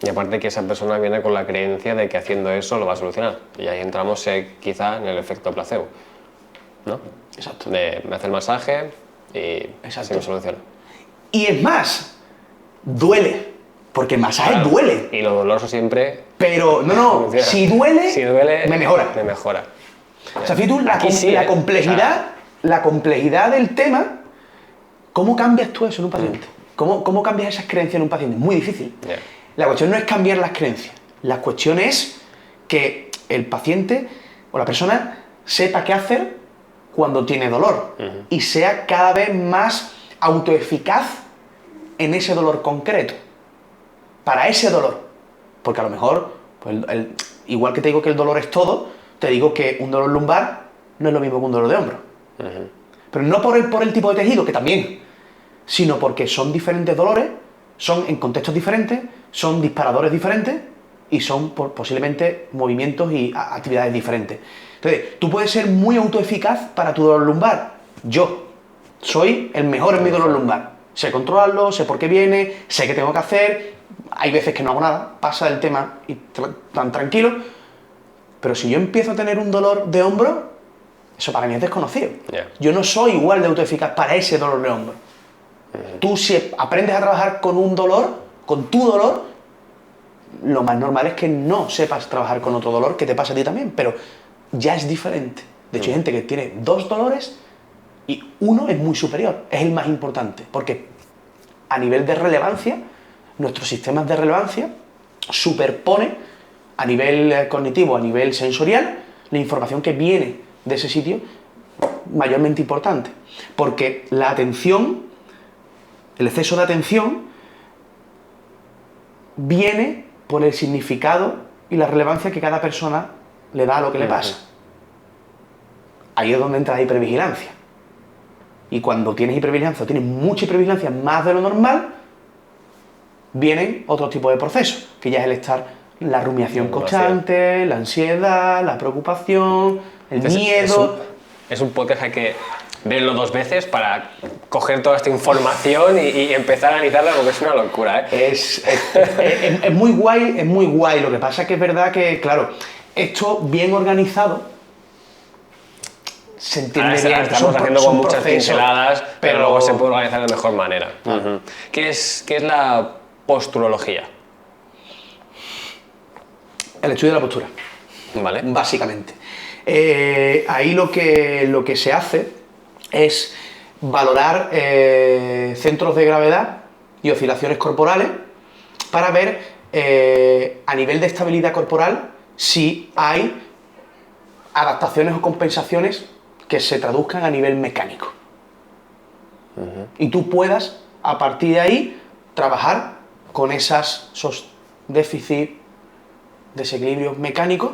Y aparte que esa persona viene con la creencia de que haciendo eso lo va a solucionar. Y ahí entramos quizá en el efecto placebo, ¿no? Exacto. Me hace el masaje y Exacto. se me soluciona. Y es más, duele, porque el masaje Claro. duele. Y lo doloroso siempre... Pero no, funciona. si duele, Si duele, me mejora. Me mejora. O sea, fíjate tú, Aquí sí, la ¿eh? complejidad, la complejidad del tema, ¿cómo cambias tú eso en un paciente? ¿Cómo cambias esas creencias en un paciente? Muy difícil. Ya. La cuestión no es cambiar las creencias, la cuestión es que el paciente o la persona sepa qué hacer cuando tiene dolor y sea cada vez más autoeficaz en ese dolor concreto, para ese dolor. Porque a lo mejor, pues, igual que te digo que el dolor es todo, te digo que un dolor lumbar no es lo mismo que un dolor de hombro. Pero no por el tipo de tejido, que también, sino porque son diferentes dolores, son en contextos diferentes, son disparadores diferentes y son posiblemente movimientos y actividades diferentes. Entonces, tú puedes ser muy autoeficaz para tu dolor lumbar. Yo soy el mejor en mi dolor lumbar. Sé controlarlo, sé por qué viene, sé qué tengo que hacer. Hay veces que no hago nada, pasa el tema y tan tranquilo. Pero si yo empiezo a tener un dolor de hombro, eso para mí es desconocido. Yeah. Yo no soy igual de autoeficaz para ese dolor de hombro. Tú, si aprendes a trabajar con un dolor, con tu dolor, lo más normal es que no sepas trabajar con otro dolor que te pasa a ti también, pero ya es diferente. De hecho, hay gente que tiene dos dolores y uno es muy superior, es el más importante, porque a nivel de relevancia, nuestros sistemas de relevancia superpone a nivel cognitivo, a nivel sensorial, la información que viene de ese sitio mayormente importante, porque la atención, el exceso de atención, viene por el significado y la relevancia que cada persona le da a lo que le pasa. Ahí es donde entra la hipervigilancia. Y cuando tienes hipervigilancia, o tienes mucha hipervigilancia más de lo normal, vienen otro tipo de procesos, que ya es el estar, la rumiación constante, la ansiedad, la preocupación, el miedo. Es un podcast que verlo 2 veces para coger toda esta información y empezar a analizarla porque es una locura, ¿eh? Es muy guay, es muy guay. Lo que pasa es que es verdad que, claro, esto bien organizado se entiende bien. Estamos haciendo con muchas procesos, pinceladas, pero luego se puede organizar de mejor manera. ¿Qué es la posturología? El estudio de la postura. Vale. Básicamente. Ahí lo que se hace es valorar centros de gravedad y oscilaciones corporales para ver a nivel de estabilidad corporal si hay adaptaciones o compensaciones que se traduzcan a nivel mecánico. Y tú puedas, a partir de ahí, trabajar con esos déficits, desequilibrios mecánicos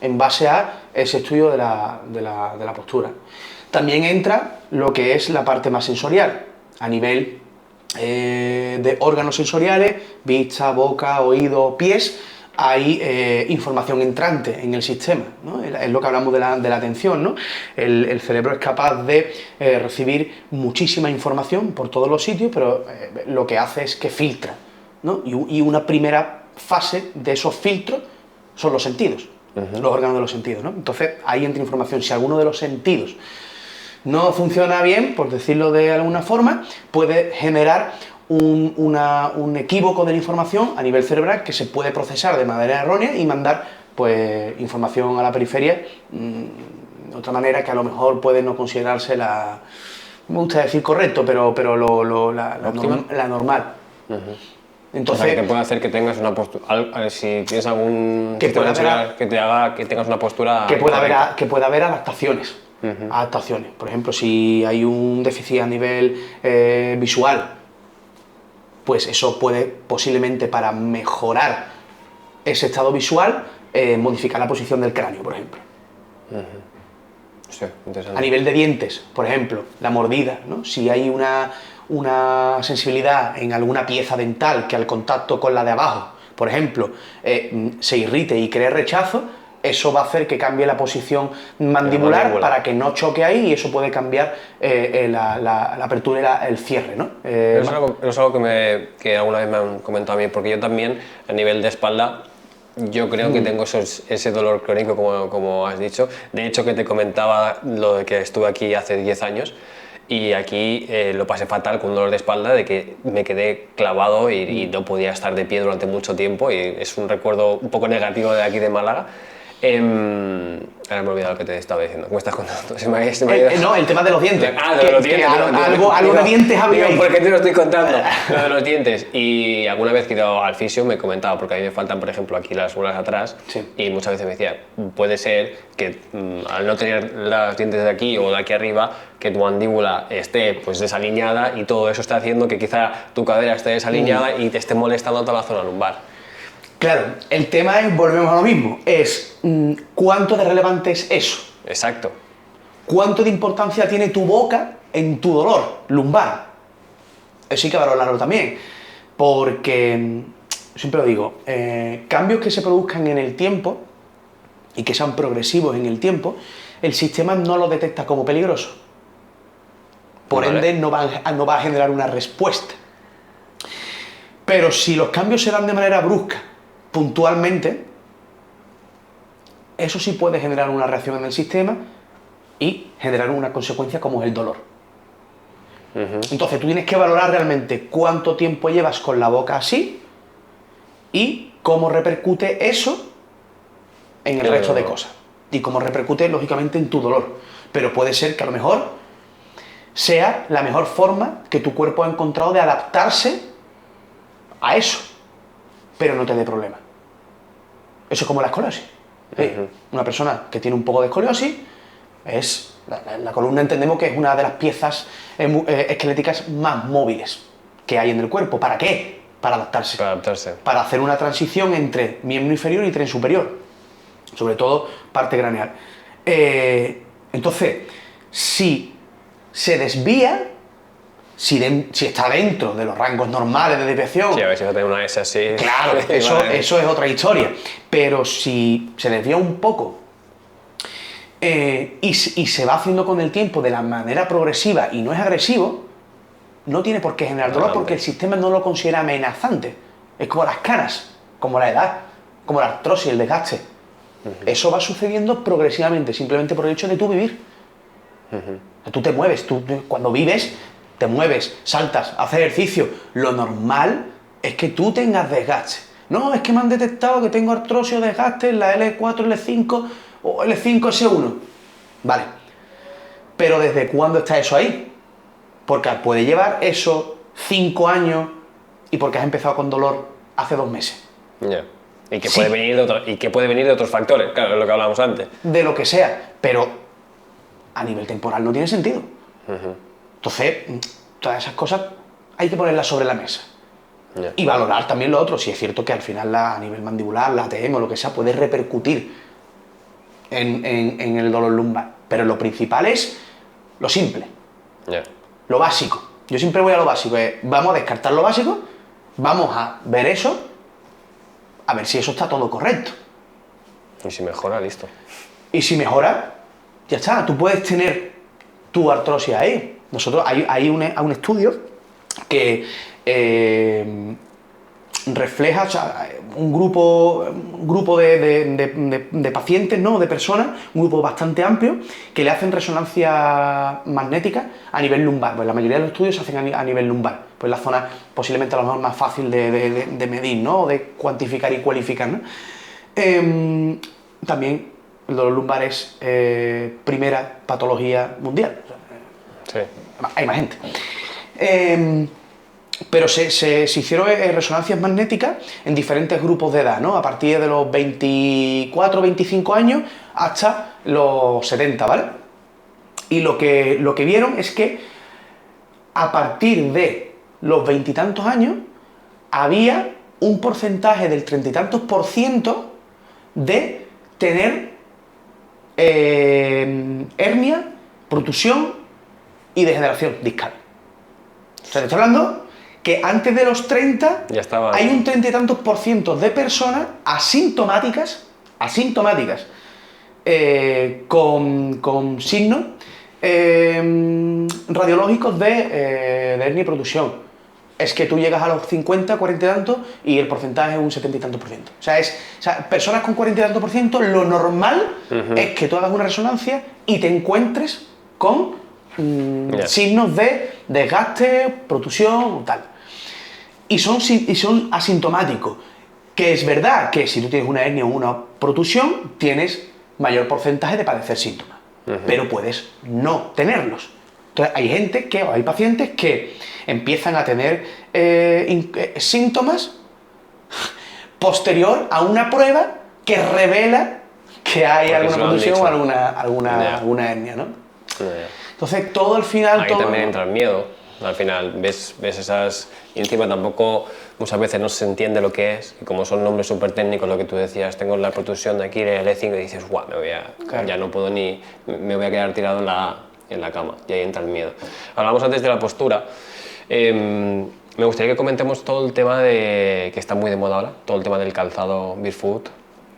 en base a ese estudio de la postura. También entra lo que es la parte más sensorial, a nivel de órganos sensoriales, vista, boca, oído, pies. Hay información entrante en el sistema, ¿no? Es lo que hablamos de la atención, ¿no? El cerebro es capaz de recibir muchísima información por todos los sitios, pero lo que hace es que filtra, ¿no? Y una primera fase de esos filtros son los sentidos, los órganos de los sentidos, ¿no? Entonces ahí entra información. Si alguno de los sentidos no funciona bien, por decirlo de alguna forma, puede generar un equívoco de la información a nivel cerebral que se puede procesar de manera errónea y mandar pues información a la periferia de otra manera que a lo mejor puede no considerarse no me gusta decir correcto, pero la normal. Entonces, o sea, que puede hacer que tengas una postura, si tienes algún que te haga que tengas una postura que pueda haber adaptaciones. Adaptaciones. Por ejemplo, si hay un déficit a nivel visual, pues eso puede posiblemente, para mejorar ese estado visual, modificar la posición del cráneo, por ejemplo. Sí, interesante. A nivel de dientes, por ejemplo, la mordida, ¿no? Si hay una sensibilidad en alguna pieza dental que al contacto con la de abajo, por ejemplo, se irrite y cree rechazo, eso va a hacer que cambie la posición mandibular para que no choque ahí, y eso puede cambiar la apertura y el cierre, ¿no? Eso es algo que alguna vez me han comentado a mí, porque yo también, a nivel de espalda, yo creo que tengo ese dolor crónico, como has dicho. De hecho, que te comentaba lo de que estuve aquí hace 10 años, y aquí lo pasé fatal con un dolor de espalda, de que me quedé clavado y no podía estar de pie durante mucho tiempo, y es un recuerdo un poco negativo de aquí de Málaga. Ahora me he olvidado lo que te estaba diciendo. ¿Cómo estás contando? No, el tema de los dientes. Ah, de los dientes. Algo de dientes había ahí. ¿Por qué te lo estoy contando? Lo de los dientes. Y alguna vez que he ido al fisio me comentaba, porque a mí me faltan, por ejemplo, aquí las muelas atrás, sí. Y muchas veces me decía, puede ser que al no tener los dientes de aquí o de aquí arriba, que tu mandíbula esté pues desalineada, y todo eso está haciendo que quizá tu cadera esté desalineada y te esté molestando toda la zona lumbar. Claro, el tema es, volvemos a lo mismo, es cuánto de relevante es eso. Exacto. ¿Cuánto de importancia tiene tu boca en tu dolor lumbar? Eso hay que valorarlo también, porque, siempre lo digo, cambios que se produzcan en el tiempo y que sean progresivos en el tiempo, el sistema no los detecta como peligroso. Por ende, no va a generar una respuesta. Pero si los cambios se dan de manera brusca, puntualmente, eso sí puede generar una reacción en el sistema y generar una consecuencia como es el dolor. Entonces tú tienes que valorar realmente cuánto tiempo llevas con la boca así y cómo repercute eso en el resto de cosas. Y cómo repercute, lógicamente, en tu dolor. Pero puede ser que a lo mejor sea la mejor forma que tu cuerpo ha encontrado de adaptarse a eso, pero no te dé problema. Eso es como la escoliosis. Una persona que tiene un poco de escoliosis, la columna entendemos que es una de las piezas esqueléticas más móviles que hay en el cuerpo. ¿Para qué? Para adaptarse. Para adaptarse. Para hacer una transición entre miembro inferior y tren superior, sobre todo parte craneal. Entonces, si se desvía, si está dentro de los rangos normales de desviación... Sí, a ver si va a tener una S así... Claro, eso es otra historia. Pero si se desvía un poco, y se va haciendo con el tiempo de la manera progresiva y no es agresivo, no tiene por qué generar dolor porque el sistema no lo considera amenazante. Es como las canas, como la edad, como la artrosis, el desgaste. Eso va sucediendo progresivamente, simplemente por el hecho de tú vivir. Tú te mueves, tú cuando vives, te mueves, saltas, haces ejercicio. Lo normal es que tú tengas desgaste. No, es que me han detectado que tengo artrosis o desgaste en la L4, L5 o L5, S1. Vale. Pero ¿desde cuándo está eso ahí? Porque puede llevar eso 5 años y porque has empezado con dolor hace 2 meses. Yeah. Y que puede venir de otros factores, claro, es lo que hablábamos antes. De lo que sea, pero a nivel temporal no tiene sentido. Entonces, todas esas cosas hay que ponerlas sobre la mesa. Yeah. Y valorar también lo otro. Si es cierto que al final a nivel mandibular, la ATM o lo que sea, puede repercutir en el dolor lumbar. Pero lo principal es lo simple, Yeah. lo básico. Yo siempre voy a lo básico. Vamos a descartar lo básico, vamos a ver eso, a ver si eso está todo correcto. Y si mejora, listo. Y si mejora, ya está, tú puedes tener tu artrosis ahí. Nosotros hay un estudio que refleja, o sea, un grupo de pacientes, ¿no? De personas, un grupo bastante amplio, que le hacen resonancia magnética a nivel lumbar. Pues la mayoría de los estudios se hacen a nivel lumbar, pues la zona posiblemente a lo mejor más fácil de medir, ¿no? De cuantificar y cualificar, ¿no? También el dolor lumbar es primera patología mundial. Sí. Hay más gente. Pero se hicieron resonancias magnéticas en diferentes grupos de edad, ¿no? A partir de los 24, 25 años hasta los 70, ¿vale? Y lo que vieron es que a partir de los 20 y tantos años había un porcentaje del 30 y tantos % de tener hernia, protusión y degeneración discal. O sea, te estoy hablando que antes de los 30 ya estaba hay un 30 y tantos % de personas asintomáticas, con signos radiológicos de hernia y protusión. Es que tú llegas a los 50, 40 y tantos y el porcentaje es un 70 y tantos %. O sea, personas con 40 y tantos %, lo normal es que tú hagas una resonancia y te encuentres con signos de desgaste, protusión, tal. Y son asintomáticos. Que es verdad que si tú tienes una hernia o una protusión, tienes mayor porcentaje de padecer síntomas. Pero puedes no tenerlos. Entonces hay pacientes que empiezan a tener síntomas posterior a una prueba que revela que hay alguna protusión o alguna hernia, ¿no? Entonces todo al final... Ahí también entra el miedo. Al final ves esas... Y encima tampoco muchas veces no se entiende lo que es. Y como son nombres súper técnicos, lo que tú decías, tengo la protusión de aquí, el E5, y dices, guau, claro. Ya no puedo ni... Me voy a quedar tirado en la cama. Y ahí entra el miedo. Hablamos antes de la postura. Me gustaría que comentemos todo el tema que está muy de moda ahora, todo el tema del calzado barefoot,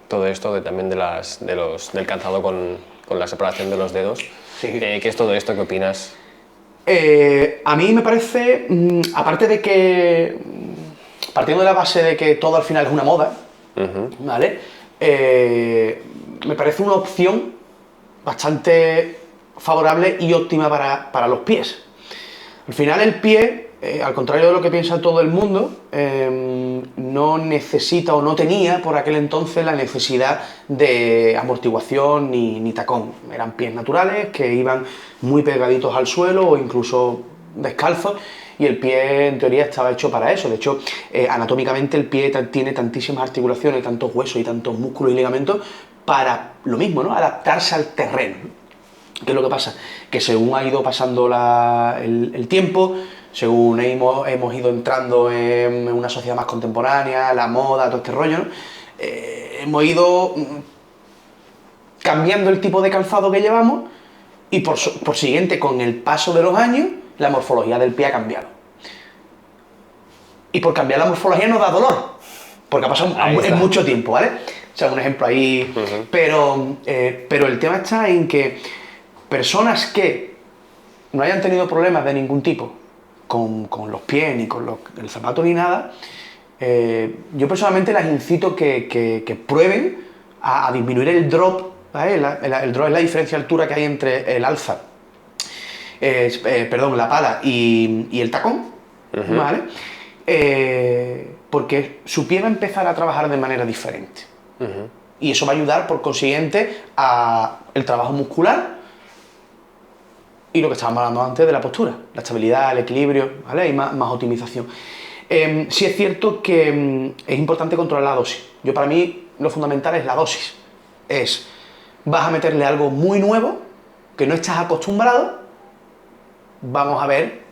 todo esto también del calzado con la separación de los dedos. Sí. ¿Qué es todo esto? ¿Qué opinas? A mí me parece, aparte de que, partiendo de la base de que todo al final es una moda, ¿vale? Me parece una opción bastante favorable y óptima para los pies. Al final el pie, al contrario de lo que piensa todo el mundo, no necesita o no tenía por aquel entonces la necesidad de amortiguación ni tacón. Eran pies naturales que iban muy pegaditos al suelo o incluso descalzos, y el pie en teoría estaba hecho para eso. De hecho, anatómicamente el pie tiene tantísimas articulaciones, tantos huesos y tantos músculos y ligamentos para lo mismo, ¿no? Adaptarse al terreno. ¿Qué es lo que pasa? Que según ha ido pasando el tiempo, según hemos ido entrando en una sociedad más contemporánea, la moda, todo este rollo, ¿no? Hemos ido cambiando el tipo de calzado que llevamos y por siguiente, con el paso de los años, la morfología del pie ha cambiado. Y por cambiar la morfología nos da dolor, porque ha pasado mucho tiempo, ¿vale? sea, un ejemplo ahí. Pero el tema está en que personas que no hayan tenido problemas de ningún tipo con los pies, ni con el zapato, ni nada, yo personalmente las incito que prueben a disminuir el drop, ¿vale? El drop es la diferencia de altura que hay entre el alza, perdón, la pala y el tacón, ¿vale? Porque su pie va a empezar a trabajar de manera diferente. Y eso va a ayudar, por consiguiente, a el trabajo muscular y lo que estábamos hablando antes de la postura, la estabilidad, el equilibrio, ¿vale? Y más optimización. Sí es cierto que es importante controlar la dosis. Para mí, lo fundamental es la dosis. Vas a meterle algo muy nuevo, que no estás acostumbrado, vamos a ver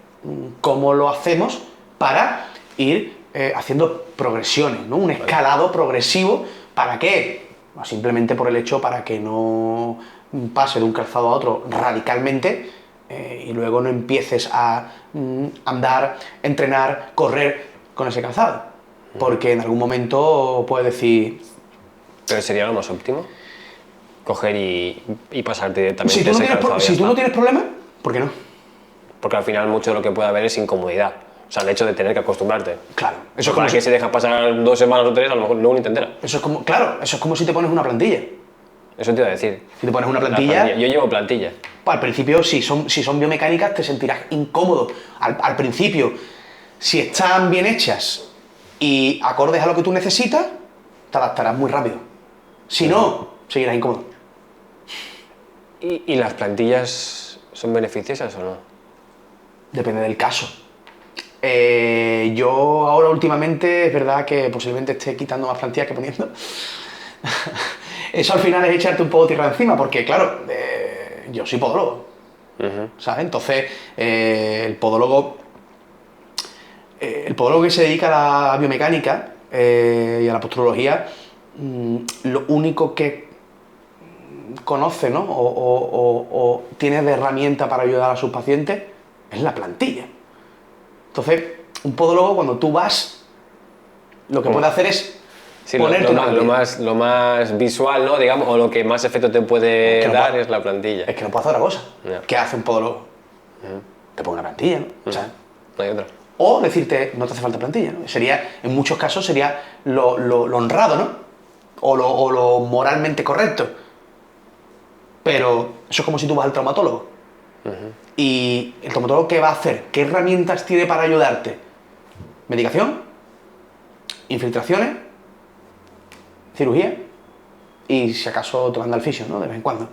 cómo lo hacemos para ir haciendo progresiones, ¿no? Un escalado progresivo. ¿Para qué? Simplemente por el hecho para que no pase de un calzado a otro radicalmente y luego no empieces a andar, entrenar, correr con ese calzado. Porque en algún momento puedes decir... ¿Pero sería lo más óptimo? Coger y pasarte directamente Si tú no tienes problema, ¿por qué no? Porque al final mucho de lo que puede haber es incomodidad. O sea, el hecho de tener que acostumbrarte. Claro. Eso es para que si dejas pasar 2 semanas o 3, a lo mejor luego ni te enteras. Eso es como si te pones una plantilla. Eso te iba a decir. Si te pones una plantilla... Yo llevo plantilla. Al principio, si son biomecánicas, te sentirás incómodo. Al principio, si están bien hechas y acordes a lo que tú necesitas, te adaptarás muy rápido. Si no, seguirás incómodo. ¿Y las plantillas son beneficiosas o no? Depende del caso. Yo ahora últimamente, es verdad que posiblemente esté quitando más plantillas que poniendo. Eso al final es echarte un poco tierra encima, porque claro, yo soy podólogo, ¿sabes? Entonces, el podólogo que se dedica a la biomecánica y a la posturología, lo único que conoce, ¿no? o tiene de herramienta para ayudar a sus pacientes es la plantilla. Entonces, un podólogo, cuando tú vas, lo que puede hacer es ponerte una plantilla. Lo más visual, ¿no? Digamos, o lo que más efecto te puede dar es la plantilla. Es que no puede hacer otra cosa. ¿Qué hace un podólogo? Te pone una plantilla, ¿no? O sea, no hay otra. O decirte, no te hace falta plantilla, ¿no? En muchos casos sería lo honrado, ¿no? O lo moralmente correcto. Pero eso es como si tú vas al traumatólogo. Y el traumatólogo, ¿qué va a hacer? ¿Qué herramientas tiene para ayudarte? Medicación, infiltraciones, cirugía y si acaso te manda al fisio, ¿no? De vez en cuando.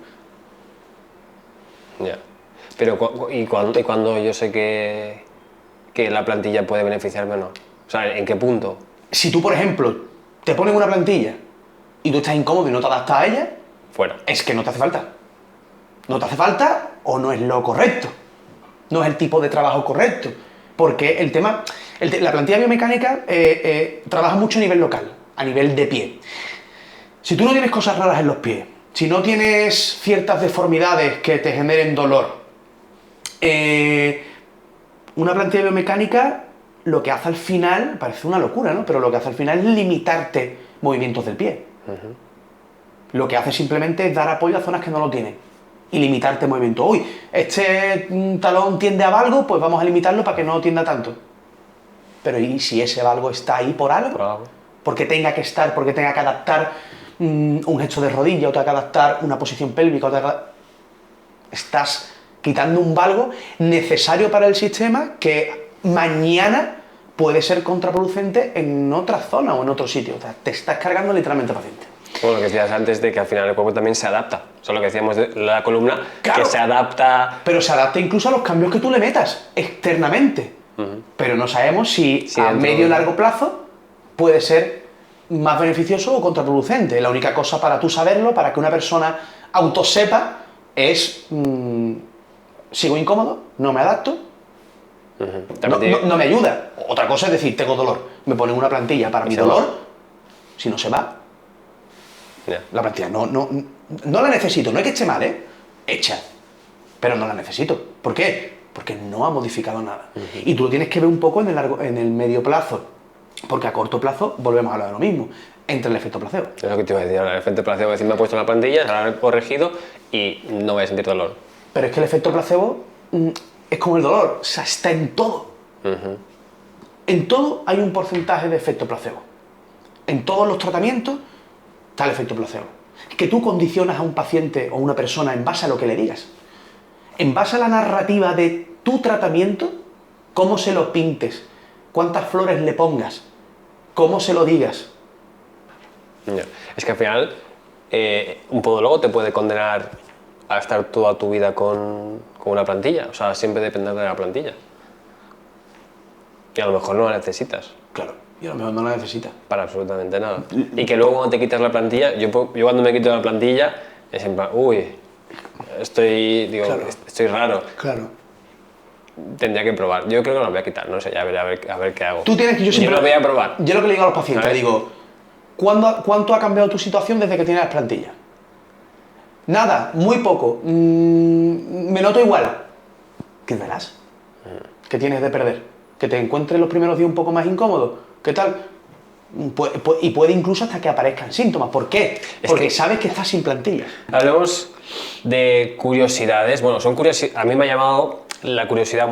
Ya. Pero cuando yo sé que la plantilla puede beneficiarme o no? O sea, ¿en qué punto? Si tú, por ejemplo, te ponen una plantilla y tú estás incómodo y no te adaptas a ella, fuera. Es que no te hace falta. No te hace falta o no es lo correcto. No es el tipo de trabajo correcto. Porque la plantilla biomecánica trabaja mucho a nivel local, a nivel de pie. Si tú no tienes cosas raras en los pies, si no tienes ciertas deformidades que te generen dolor, una plantilla biomecánica lo que hace al final, parece una locura, ¿no? Pero lo que hace al final es limitarte movimientos del pie. Lo que hace simplemente es dar apoyo a zonas que no lo tienen y limitarte movimiento. Uy, este talón tiende a valgo, pues vamos a limitarlo para que no tienda tanto. Pero ¿y si ese valgo está ahí por algo? Porque tenga que estar, porque tenga que adaptar un gesto de rodilla, o tenga que adaptar una posición pélvica, estás quitando un valgo necesario para el sistema que mañana puede ser contraproducente en otra zona o en otro sitio. O sea, te estás cargando literalmente al paciente. Bueno, lo que decías antes de que al final el cuerpo también se adapta. O sea, lo que decíamos de la columna, claro, que se adapta... Pero se adapta incluso a los cambios que tú le metas externamente. Pero no sabemos si a medio o largo plazo puede ser más beneficioso o contraproducente. La única cosa para tú saberlo, para que una persona autosepa, es... sigo incómodo, no me adapto, no me ayuda. Otra cosa es decir, tengo dolor, me ponen una plantilla para mi dolor, si no se va. La plantilla no la necesito, no es que esté mal, hecha, pero no la necesito. ¿Por qué? Porque no ha modificado nada. Y tú lo tienes que ver un poco en el medio plazo, porque a corto plazo volvemos a hablar de lo mismo. entra el efecto placebo. Es lo que te iba a decir ahora, el efecto placebo, es decir, me he puesto en la plantilla, ahora he corregido y no voy a sentir dolor. Pero es que el efecto placebo es como el dolor, o sea, está en todo. En todo hay un porcentaje de efecto placebo. En todos los tratamientos está el efecto placebo. Que tú condicionas a un paciente o una persona en base a lo que le digas. En base a la narrativa de tu tratamiento, cómo se lo pintes, cuántas flores le pongas, cómo se lo digas. Ya. Es que al final, un podólogo te puede condenar a estar toda tu vida con una plantilla. O sea, siempre depender de la plantilla. Y a lo mejor no la necesitas. Claro, y a lo mejor no la necesitas. Para absolutamente nada. Y que luego cuando te quitas la plantilla, yo cuando me quito la plantilla, es en plan, uy, Claro. estoy raro. Claro. Tendría que probar. Yo creo que no lo voy a quitar, no sé, a ver qué hago. Tú tienes que, yo siempre lo voy a probar. Yo lo que le digo a los pacientes, ¿Sabes? digo, ¿cuánto ha cambiado tu situación desde que tienes las plantillas? Nada, muy poco. Me noto igual. ¿Qué verás? ¿Qué tienes de perder? ¿Que te encuentres los primeros días un poco más incómodo? ¿Qué tal? Y puede incluso hasta que aparezcan síntomas. ¿Por qué? Porque sabes que estás sin plantillas. Hablemos de curiosidades. Bueno, son curiosidades. A mí me ha llamado la curiosidad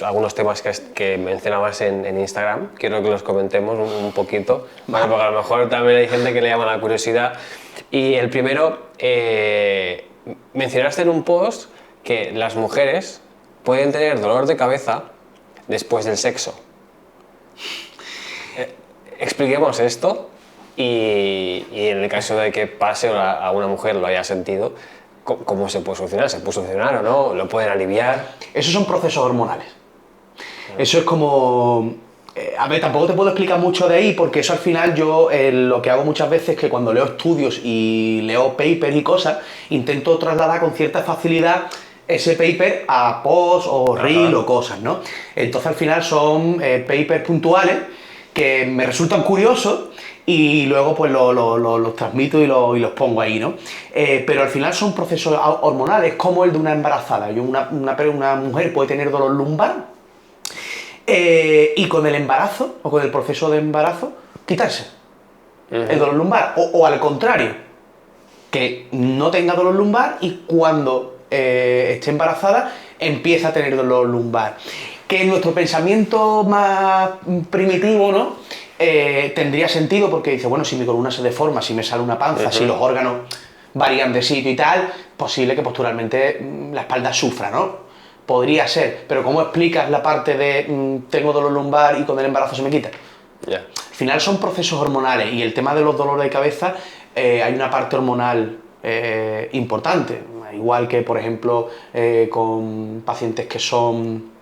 algunos temas que mencionabas en Instagram. Quiero que los comentemos un poquito. Bueno, porque a lo mejor también hay gente que le llama la curiosidad. Y el primero, mencionaste en un post que las mujeres pueden tener dolor de cabeza después del sexo. Expliquemos esto y en el caso de que pase o a una mujer lo haya sentido, ¿cómo se puede solucionar? ¿Se puede solucionar o no? ¿Lo pueden aliviar? Esos son procesos hormonales. Eso es como... a ver, tampoco te puedo explicar mucho de ahí porque eso al final yo lo que hago muchas veces es que cuando leo estudios y leo papers y cosas, intento trasladar con cierta facilidad ese paper a post o reel o cosas, ¿no? Entonces al final son papers puntuales que me resultan curiosos y luego pues los transmito y los pongo ahí, ¿no? Pero al final son procesos hormonales como el de una embarazada. Una mujer puede tener dolor lumbar y con el embarazo o con el proceso de embarazo quitarse el dolor lumbar o al contrario, que no tenga dolor lumbar y cuando esté embarazada empieza a tener dolor lumbar. Que en nuestro pensamiento más primitivo, ¿no? Tendría sentido porque dice, bueno, si mi columna se deforma, si me sale una panza, si los órganos varían de sitio y tal, posible que posturalmente la espalda sufra, ¿no? Podría ser, pero ¿cómo explicas la parte de tengo dolor lumbar y con el embarazo se me quita? Yeah. Al final son procesos hormonales y el tema de los dolores de cabeza, hay una parte hormonal importante, igual que por ejemplo con pacientes que son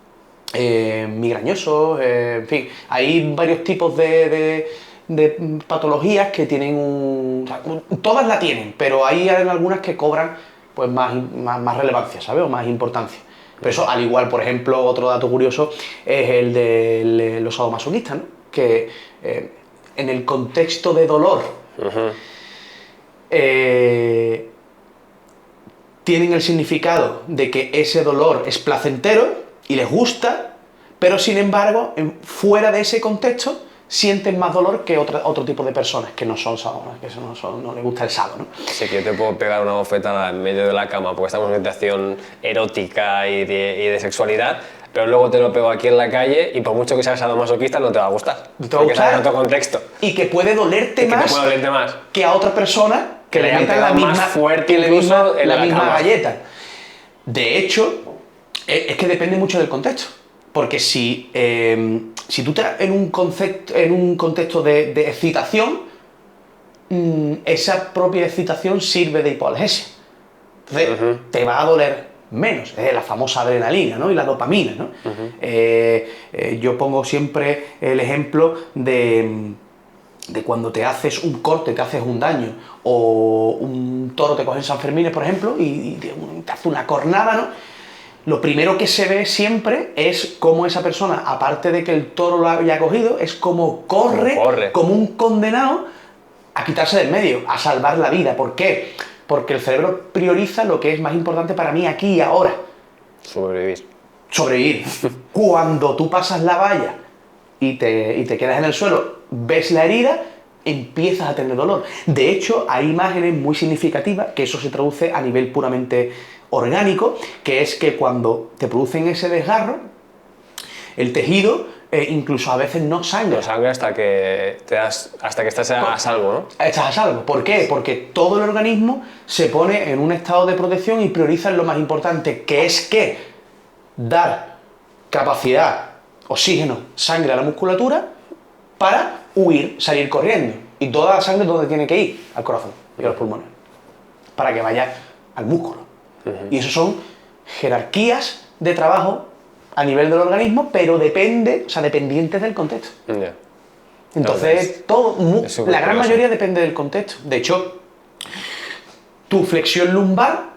migrañosos, en fin, hay varios tipos de patologías que tienen o sea, todas la tienen, pero hay algunas que cobran pues más relevancia, ¿sabes? O más importancia. Pero eso, al igual, por ejemplo, otro dato curioso es el de los sadomasoquistas, ¿no? Que en el contexto de dolor tienen el significado de que ese dolor es placentero y les gusta, pero sin embargo, fuera de ese contexto, sienten más dolor que otro tipo de personas que no son sadomas, que no les gusta el sado, ¿no? Sí, que yo te puedo pegar una bofetada en medio de la cama porque estamos en una situación erótica y de sexualidad, pero luego te lo pego aquí en la calle y por mucho que seas sadomasoquista no te va a gustar. No te va a gustar. Porque está en otro contexto. Y que puede dolerte más que a otra persona que le metan la misma, más fuerte incluso en la misma cama. galleta. De hecho, es que depende mucho del contexto. Porque si tú estás en un contexto de excitación, esa propia excitación sirve de hipoalgesia. Entonces, te va a doler menos. Es la famosa adrenalina, ¿no? Y la dopamina, ¿no? Yo pongo siempre el ejemplo de cuando te haces un corte, te haces un daño, o un toro te coge en San Fermín, por ejemplo, y te hace una cornada, ¿no? Lo primero que se ve siempre es cómo esa persona, aparte de que el toro lo haya cogido, es como corre como un condenado a quitarse del medio, a salvar la vida. ¿Por qué? Porque el cerebro prioriza lo que es más importante para mí aquí y ahora. Sobrevivir. Cuando tú pasas la valla y te quedas en el suelo, ves la herida, empiezas a tener dolor. De hecho, hay imágenes muy significativas que eso se traduce a nivel puramente orgánico, que es que cuando te producen ese desgarro, el tejido incluso a veces no sangra. No sangra hasta que estás a salvo, ¿no? Estás a salvo. ¿Por qué? Porque todo el organismo se pone en un estado de protección y prioriza lo más importante, que es que dar capacidad, oxígeno, sangre a la musculatura para huir, salir corriendo. Y toda la sangre, ¿dónde tiene que ir? Al corazón y a los pulmones. Para que vaya al músculo. Y eso son jerarquías de trabajo a nivel del organismo, pero dependientes del contexto. Ya. Entonces, la gran mayoría depende del contexto. De hecho, tu flexión lumbar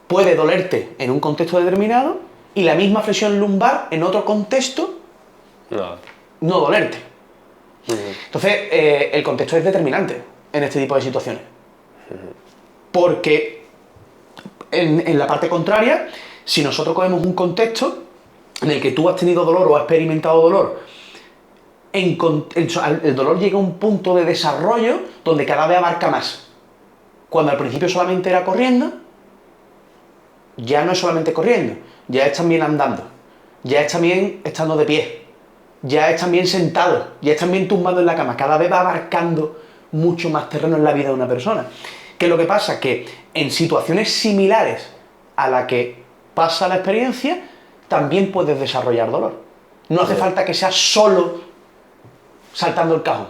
puede dolerte en un contexto determinado y la misma flexión lumbar en otro contexto no dolerte. Entonces, el contexto es determinante en este tipo de situaciones. Porque en la parte contraria, si nosotros cogemos un contexto en el que tú has tenido dolor o has experimentado dolor, el dolor llega a un punto de desarrollo donde cada vez abarca más. Cuando al principio solamente era corriendo, ya no es solamente corriendo, ya es también andando, ya es también estando de pie, ya es también sentado, ya es también tumbado en la cama, cada vez va abarcando mucho más terreno en la vida de una persona. ¿Qué es lo que pasa? Que en situaciones similares a la que pasa la experiencia, también puedes desarrollar dolor. No hace falta que sea solo saltando el cajón.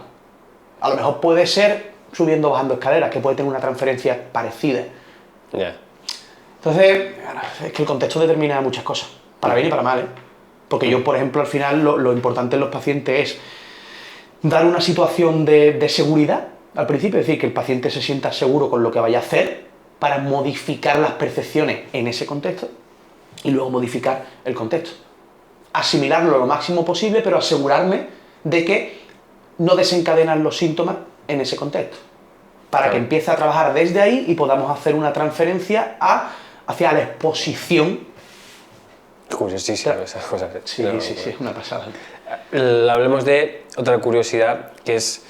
A lo mejor puede ser subiendo o bajando escaleras, que puede tener una transferencia parecida. Entonces, es que el contexto determina muchas cosas, para bien y para mal, ¿eh? Porque yo, por ejemplo, al final lo importante en los pacientes es dar una situación de seguridad al principio, es decir, que el paciente se sienta seguro con lo que vaya a hacer para modificar las percepciones en ese contexto y luego modificar el contexto. Asimilarlo lo máximo posible, pero asegurarme de que no desencadenan los síntomas en ese contexto. Para que empiece a trabajar desde ahí y podamos hacer una transferencia hacia la exposición. Curiosísimas esas cosas. Sí, es una pasada. Hablemos de otra curiosidad, que es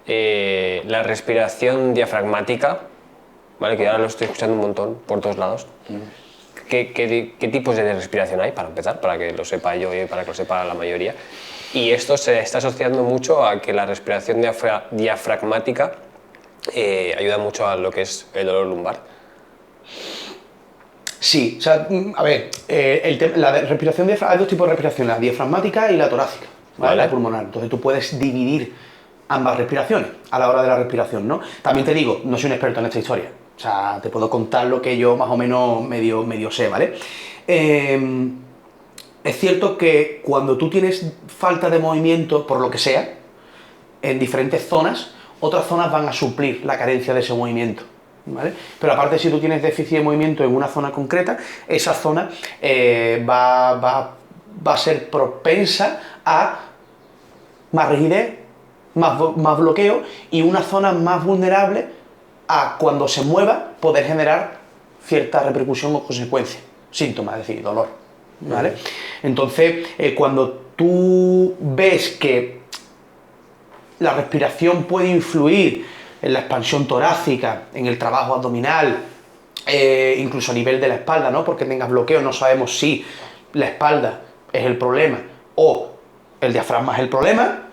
la respiración diafragmática, ¿vale? Que ahora lo estoy escuchando un montón por todos lados. ¿Qué tipos de respiración hay, para empezar? Para que lo sepa yo y para que lo sepa la mayoría. Y esto se está asociando mucho a que la respiración diafragmática ayuda mucho a lo que es el dolor lumbar. Sí, o sea, a ver, la respiración hay dos tipos de respiración, la diafragmática y la torácica, ¿vale? La pulmonar. Entonces tú puedes dividir ambas respiraciones a la hora de la respiración, ¿no? También te digo, no soy un experto en esta historia, o sea, te puedo contar lo que yo más o menos medio sé, ¿vale? Es cierto que cuando tú tienes falta de movimiento, por lo que sea, en diferentes zonas, otras zonas van a suplir la carencia de ese movimiento, ¿vale? Pero aparte, si tú tienes déficit de movimiento en una zona concreta, esa zona va a ser propensa a más rigidez, más bloqueo, y una zona más vulnerable a, cuando se mueva, poder generar cierta repercusión o consecuencia, síntomas, es decir, dolor, ¿vale? Entonces, cuando tú ves que la respiración puede influir en la expansión torácica, en el trabajo abdominal, incluso a nivel de la espalda, ¿no? Porque tengas bloqueo, no sabemos si la espalda es el problema o el diafragma es el problema,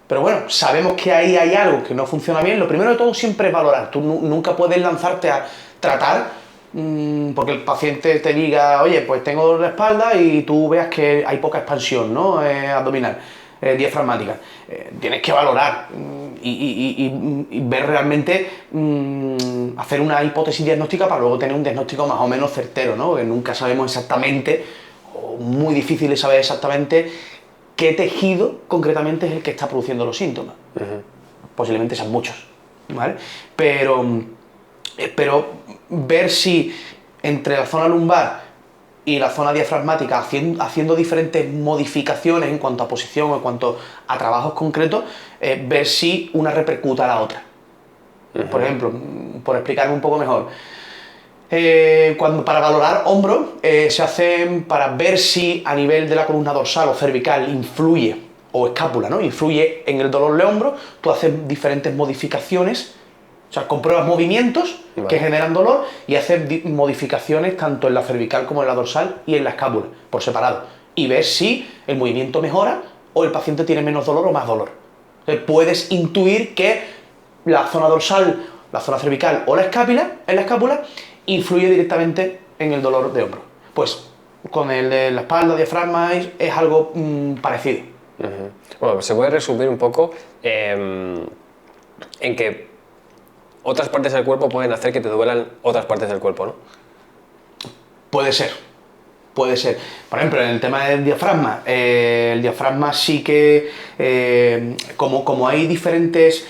pero bueno, sabemos que ahí hay algo que no funciona bien. Lo primero de todo siempre es valorar. Tú nunca puedes lanzarte a tratar porque el paciente te diga, oye, pues tengo dolor de espalda, y tú veas que hay poca expansión, ¿no? Abdominal, diafragmática. Tienes que valorar y ver realmente, hacer una hipótesis diagnóstica para luego tener un diagnóstico más o menos certero, ¿no? Porque nunca sabemos exactamente, o muy difícil de saber exactamente, qué tejido concretamente es el que está produciendo los síntomas. Posiblemente sean muchos, ¿vale? Pero ver si entre la zona lumbar y la zona diafragmática, haciendo diferentes modificaciones en cuanto a posición o en cuanto a trabajos concretos, ver si una repercuta a la otra. Por ejemplo, por explicarme un poco mejor, para valorar hombros, se hacen para ver si a nivel de la columna dorsal o cervical influye o escápula, ¿no? Influye en el dolor de hombro, tú haces diferentes modificaciones, o sea, compruebas movimientos que generan dolor y haces modificaciones tanto en la cervical como en la dorsal y en la escápula, por separado. Y ves si el movimiento mejora o el paciente tiene menos dolor o más dolor. Entonces, puedes intuir que la zona dorsal, la zona cervical o la escápula influye directamente en el dolor de hombro. Pues con el de la espalda, diafragma, es algo parecido. Bueno, se puede resumir un poco en que otras partes del cuerpo pueden hacer que te duelan otras partes del cuerpo, ¿no? Puede ser. Puede ser. Por ejemplo, en el tema del diafragma, el diafragma sí que, como hay diferentes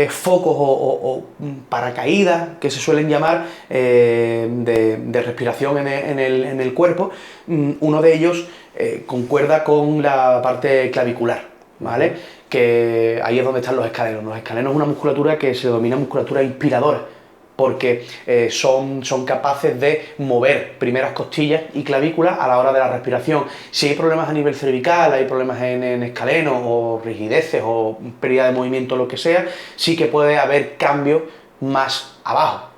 focos o paracaídas que se suelen llamar de respiración en el cuerpo, uno de ellos concuerda con la parte clavicular, ¿vale? Que ahí es donde están los escalenos. Los escalenos es una musculatura que se denomina musculatura inspiradora, porque son capaces de mover primeras costillas y clavículas a la hora de la respiración. Si hay problemas a nivel cervical, hay problemas en escalenos o rigideces o pérdida de movimiento, lo que sea, sí que puede haber cambios más abajo,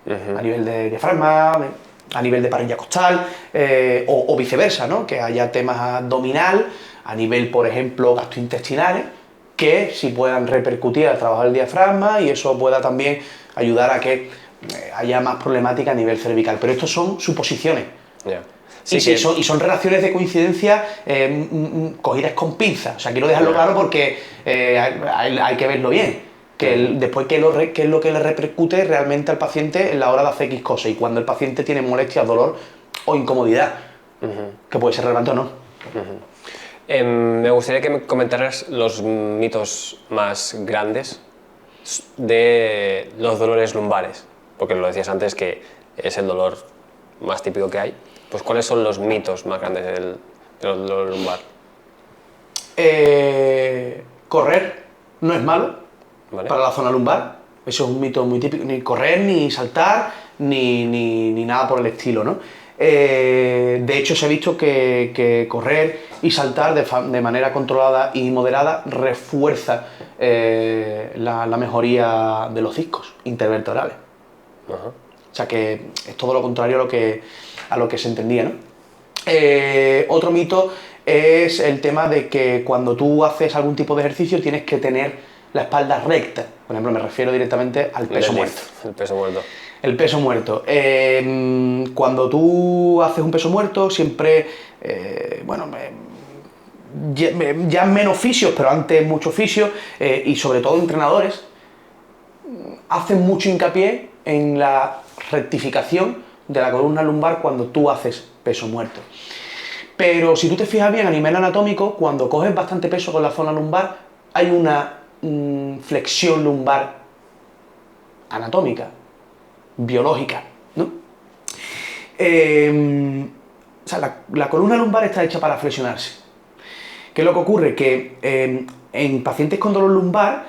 a nivel de diafragma, a nivel de parilla costal, o viceversa, ¿no? Que haya temas abdominal, a nivel, por ejemplo, gastrointestinales, que sí puedan repercutir al trabajo del diafragma y eso pueda también ayudar a que haya más problemática a nivel cervical. Pero estos son suposiciones. Yeah. Sí, y son relaciones de coincidencia cogidas con pinzas. O sea, quiero dejarlo claro porque hay que verlo bien. Después qué es lo que le repercute realmente al paciente en la hora de hacer X cosas y cuando el paciente tiene molestias, dolor o incomodidad, que puede ser relevante o no. Me gustaría que me comentaras los mitos más grandes de los dolores lumbares, porque lo decías antes que es el dolor más típico que hay. Pues ¿cuáles son los mitos más grandes del dolor lumbar? Correr no es malo, ¿Vale? para la zona lumbar. Eso es un mito muy típico. Ni correr, ni saltar, ni nada por el estilo, ¿no? De hecho, se ha visto que correr y saltar de manera controlada y moderada refuerza la mejoría de los discos intervertebrales. O sea que es todo lo contrario a lo que se entendía, ¿no? Otro mito es el tema de que cuando tú haces algún tipo de ejercicio tienes que tener la espalda recta. Por ejemplo, me refiero directamente al peso muerto. El peso muerto. El peso muerto. Cuando tú haces un peso muerto, siempre, ya menos fisios, pero antes muchos fisios, y sobre todo entrenadores, hacen mucho hincapié en la rectificación de la columna lumbar cuando tú haces peso muerto. Pero si tú te fijas bien a nivel anatómico, cuando coges bastante peso con la zona lumbar, hay una flexión lumbar anatómica, biológica, ¿no? O sea, la columna lumbar está hecha para flexionarse. ¿Qué es lo que ocurre? Que en pacientes con dolor lumbar,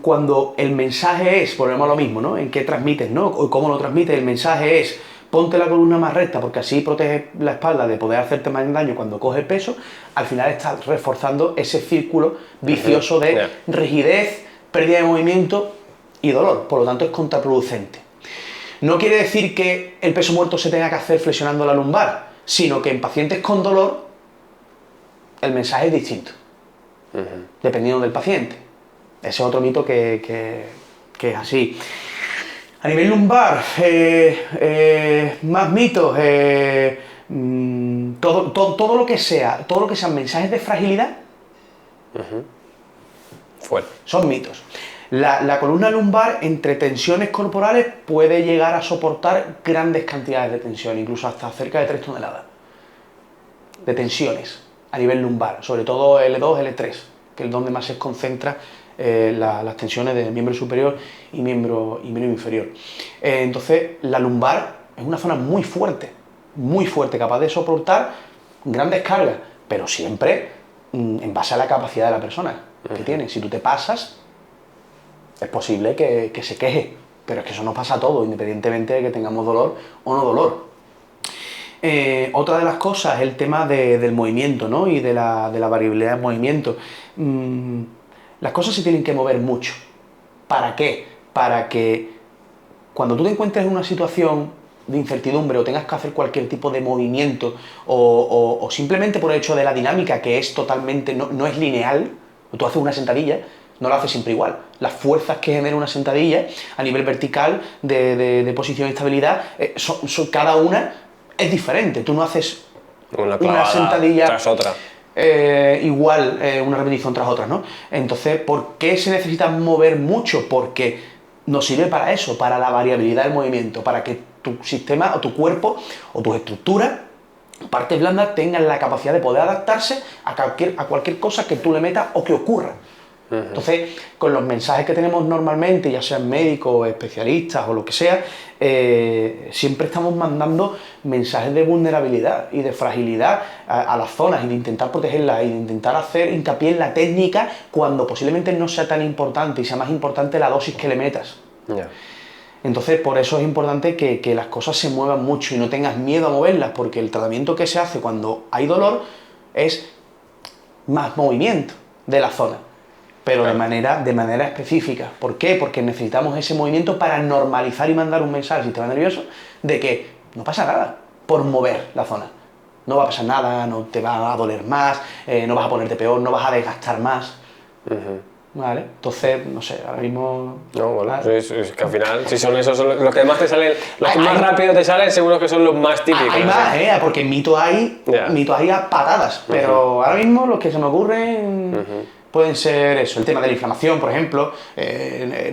cuando el mensaje es, volvemos a lo mismo, ¿no? En qué transmites, ¿no? O cómo lo transmites, el mensaje es ponte la columna más recta porque así proteges la espalda de poder hacerte más daño cuando coges peso, al final estás reforzando ese círculo vicioso de rigidez, pérdida de movimiento y dolor, por lo tanto es contraproducente. No quiere decir que el peso muerto se tenga que hacer flexionando la lumbar, sino que en pacientes con dolor el mensaje es distinto, dependiendo del paciente. Ese es otro mito que es así. A nivel lumbar, más mitos, todo lo que sean mensajes de fragilidad, son mitos. La columna lumbar, entre tensiones corporales, puede llegar a soportar grandes cantidades de tensión, incluso hasta cerca de 3 toneladas de tensiones a nivel lumbar, sobre todo L2, L3, que es donde más se concentra las tensiones del miembro superior y miembro inferior. Entonces, la lumbar es una zona muy fuerte, capaz de soportar grandes cargas, pero siempre en base a la capacidad de la persona que tiene. Si tú te pasas, es posible que se queje, pero es que eso nos pasa a todos, independientemente de que tengamos dolor o no dolor. Otra de las cosas es el tema del movimiento, ¿no? Y de la variabilidad del movimiento. Las cosas se tienen que mover mucho. ¿Para qué? Para que cuando tú te encuentres en una situación de incertidumbre o tengas que hacer cualquier tipo de movimiento o simplemente por el hecho de la dinámica que es totalmente, no es lineal, tú haces una sentadilla, no lo haces siempre igual. Las fuerzas que genera una sentadilla a nivel vertical de posición y estabilidad, cada una es diferente. Tú no haces una sentadilla tras otra. Igual, una repetición tras otra, ¿no? Entonces, ¿por qué se necesita mover mucho? Porque nos sirve para eso, para la variabilidad del movimiento, para que tu sistema o tu cuerpo o tus estructuras, partes blandas, tengan la capacidad de poder adaptarse a cualquier cosa que tú le metas o que ocurra. Entonces, con los mensajes que tenemos normalmente, ya sean médicos, especialistas o lo que sea, siempre estamos mandando mensajes de vulnerabilidad y de fragilidad a las zonas y de intentar protegerlas y de intentar hacer hincapié en la técnica cuando posiblemente no sea tan importante y sea más importante la dosis que le metas. Yeah. Entonces, por eso es importante que las cosas se muevan mucho y no tengas miedo a moverlas, porque el tratamiento que se hace cuando hay dolor es más movimiento de la zona, pero de manera específica. ¿Por qué? Porque necesitamos ese movimiento para normalizar y mandar un mensaje al sistema nervioso de que no pasa nada por mover la zona. No va a pasar nada, no te va a doler más, no vas a ponerte peor, no vas a desgastar más. ¿Vale? Entonces, no sé, ahora mismo... No, bueno, es que al final, si son esos los que más te salen, los que más rápido te salen, seguro que son los más típicos. Hay más, porque mitos hay a patadas, pero ahora mismo los que se me ocurren pueden ser eso, el tema de la inflamación, por ejemplo, es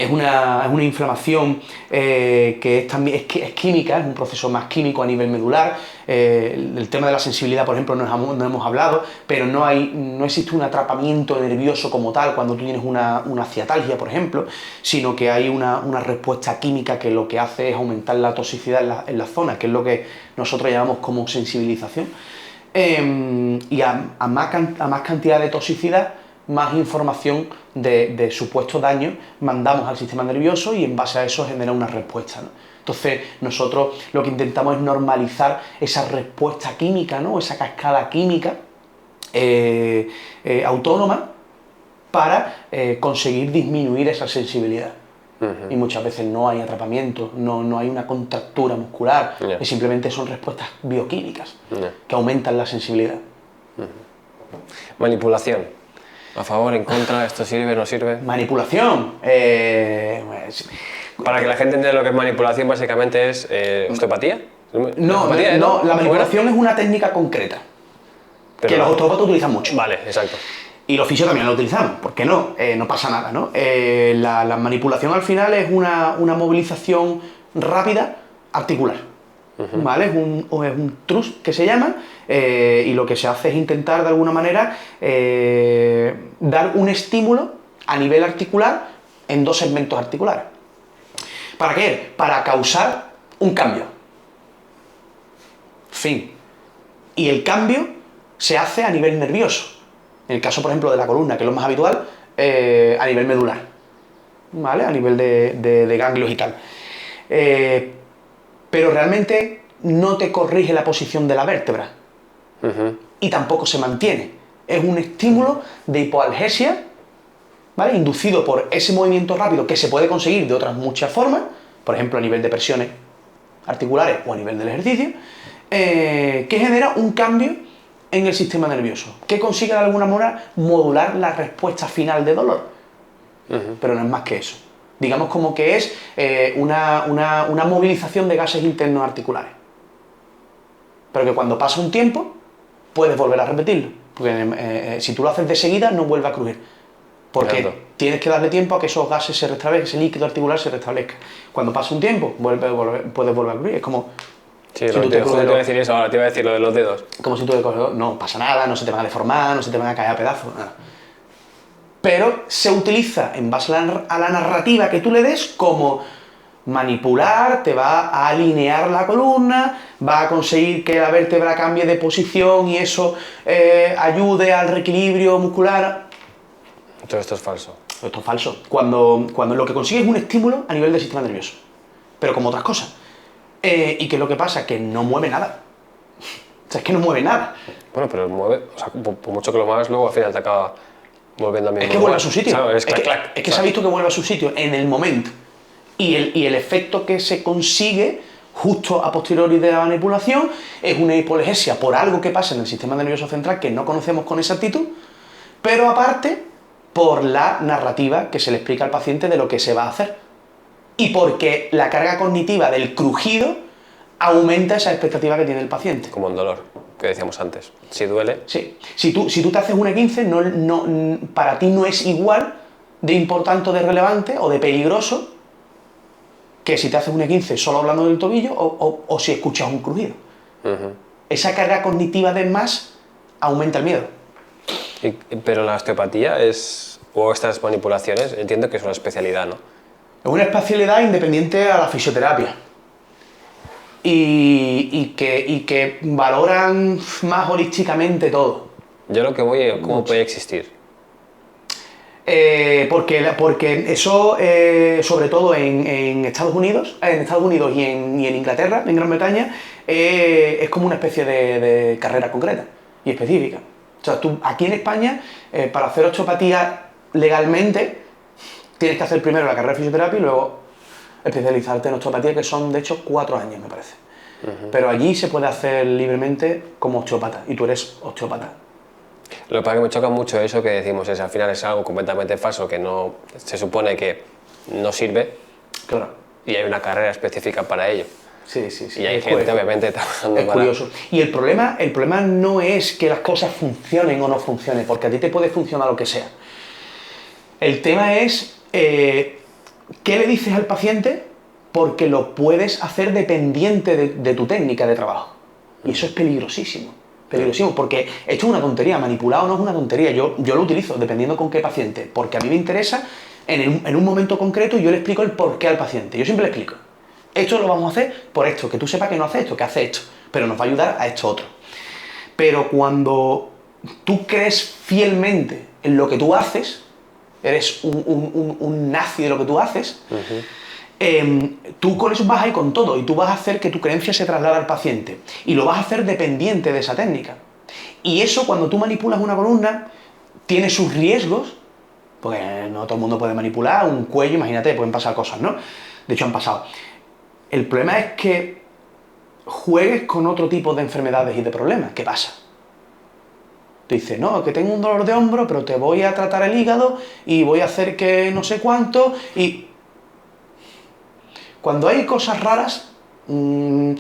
una inflamación que es química, es un proceso más químico a nivel medular. El tema de la sensibilidad, por ejemplo, no hemos hablado, pero no existe un atrapamiento nervioso como tal cuando tú tienes una ciatalgia, por ejemplo, sino que hay una respuesta química que lo que hace es aumentar la toxicidad en la zona, que es lo que nosotros llamamos como sensibilización. Y a más cantidad de toxicidad, más información de supuesto daño mandamos al sistema nervioso y en base a eso genera una respuesta, ¿no? Entonces nosotros lo que intentamos es normalizar esa respuesta química, ¿no? Esa cascada química autónoma para conseguir disminuir esa sensibilidad. Y muchas veces no hay atrapamiento, no hay una contractura muscular, y simplemente son respuestas bioquímicas que aumentan la sensibilidad. Manipulación. ¿A favor, en contra? ¿Esto sirve, no sirve? Manipulación. Para que la gente entienda lo que es manipulación, básicamente es osteopatía. No, la manipulación es una técnica concreta que los osteópatas utilizan mucho. Vale, exacto. Y los fisios también lo utilizamos, ¿por qué no? No pasa nada, ¿no? La manipulación al final es una movilización rápida articular, ¿vale? Es un thrust que se llama, y lo que se hace es intentar de alguna manera dar un estímulo a nivel articular en dos segmentos articulares. ¿Para qué? Para causar un cambio. Fin. Y el cambio se hace a nivel nervioso. En el caso, por ejemplo, de la columna, que es lo más habitual, a nivel medular, ¿vale? A nivel de ganglios y tal. Pero realmente no te corrige la posición de la vértebra. Y tampoco se mantiene. Es un estímulo de hipoalgesia, ¿vale? Inducido por ese movimiento rápido que se puede conseguir de otras muchas formas, por ejemplo, a nivel de presiones articulares o a nivel del ejercicio, que genera un cambio en el sistema nervioso, que consigue de alguna manera modular la respuesta final de dolor. Pero no es más que eso. Digamos como que es una movilización de gases internos articulares. Pero que cuando pasa un tiempo, puedes volver a repetirlo. Porque si tú lo haces de seguida, no vuelve a crujir. Porque tienes que darle tiempo a que esos gases se restablezcan, ese líquido articular se restablezca. Cuando pasa un tiempo, puedes volver a crujir. Es como... Sí, si te iba a decir eso, ahora te iba a decir lo de los dedos. Como si tú te coges, no pasa nada, no se te van a deformar, no se te van a caer a pedazos, nada. Pero se utiliza en base a la narrativa que tú le des como manipular, te va a alinear la columna, va a conseguir que la vértebra cambie de posición y eso ayude al reequilibrio muscular. Todo esto es falso. Esto es falso. Cuando lo que consigue es un estímulo a nivel del sistema nervioso, pero como otras cosas. ¿Y qué es lo que pasa? Que no mueve nada. O sea, es que no mueve nada. Bueno, pero mueve, o sea, por mucho que lo muevas, luego al final te acaba volviendo al mismo Es que vuelve a lugar. su sitio. ¿Sabes? Es Es clac, que, clac. es que se ha visto que vuelve a su sitio en el momento. Y el efecto que se consigue justo a posteriori de la manipulación es una hipolegesia por algo que pasa en el sistema nervioso central que no conocemos con exactitud, pero aparte por la narrativa que se le explica al paciente de lo que se va a hacer. Y porque la carga cognitiva del crujido aumenta esa expectativa que tiene el paciente. Como un dolor, que decíamos antes. Si duele, Sí. Si tú te haces un E15, para ti no es igual de importante o de relevante o de peligroso que si te haces un E15 solo hablando del tobillo o si escuchas un crujido. Esa carga cognitiva de más aumenta el miedo. pero la osteopatía es, o estas manipulaciones, entiendo que es una especialidad, ¿no? Es una especialidad independiente a la fisioterapia. Y que valoran más holísticamente todo. Yo lo que voy es cómo puede existir. Porque eso, sobre todo en Estados Unidos y en Inglaterra, en Gran Bretaña, es como una especie de carrera concreta y específica. O sea, tú aquí en España, para hacer osteopatía legalmente, tienes que hacer primero la carrera de fisioterapia y luego especializarte en osteopatía, que son de hecho 4 años, me parece. Pero allí se puede hacer libremente como osteópata, y tú eres osteópata. Lo que pasa es que me choca mucho eso que decimos, al final es algo completamente falso, que no se supone que no sirve, Claro. y hay una carrera específica para ello. Sí. Y hay gente, obviamente, trabajando Es para... curioso. Y el problema no es que las cosas funcionen o no funcionen, porque a ti te puede funcionar lo que sea. El tema es qué le dices al paciente, porque lo puedes hacer dependiente de tu técnica de trabajo. Y eso es peligrosísimo. Peligrosísimo, porque esto es una tontería, manipulado no es una tontería. Yo lo utilizo dependiendo con qué paciente, porque a mí me interesa en un momento concreto y yo le explico el porqué al paciente. Yo siempre le explico. Esto lo vamos a hacer por esto, que tú sepas que no hace esto, que hace esto, pero nos va a ayudar a esto otro. Pero cuando tú crees fielmente en lo que tú haces, eres un nazi de lo que tú haces, tú con eso vas a ir con todo y tú vas a hacer que tu creencia se traslade al paciente y lo vas a hacer dependiente de esa técnica. Y eso, cuando tú manipulas una columna, tiene sus riesgos, porque no todo el mundo puede manipular un cuello, imagínate, pueden pasar cosas, ¿no? De hecho han pasado. El problema es que juegues con otro tipo de enfermedades y de problemas. ¿Qué pasa? Tú dices, no, que tengo un dolor de hombro, pero te voy a tratar el hígado y voy a hacer que no sé cuánto. Y cuando hay cosas raras, yo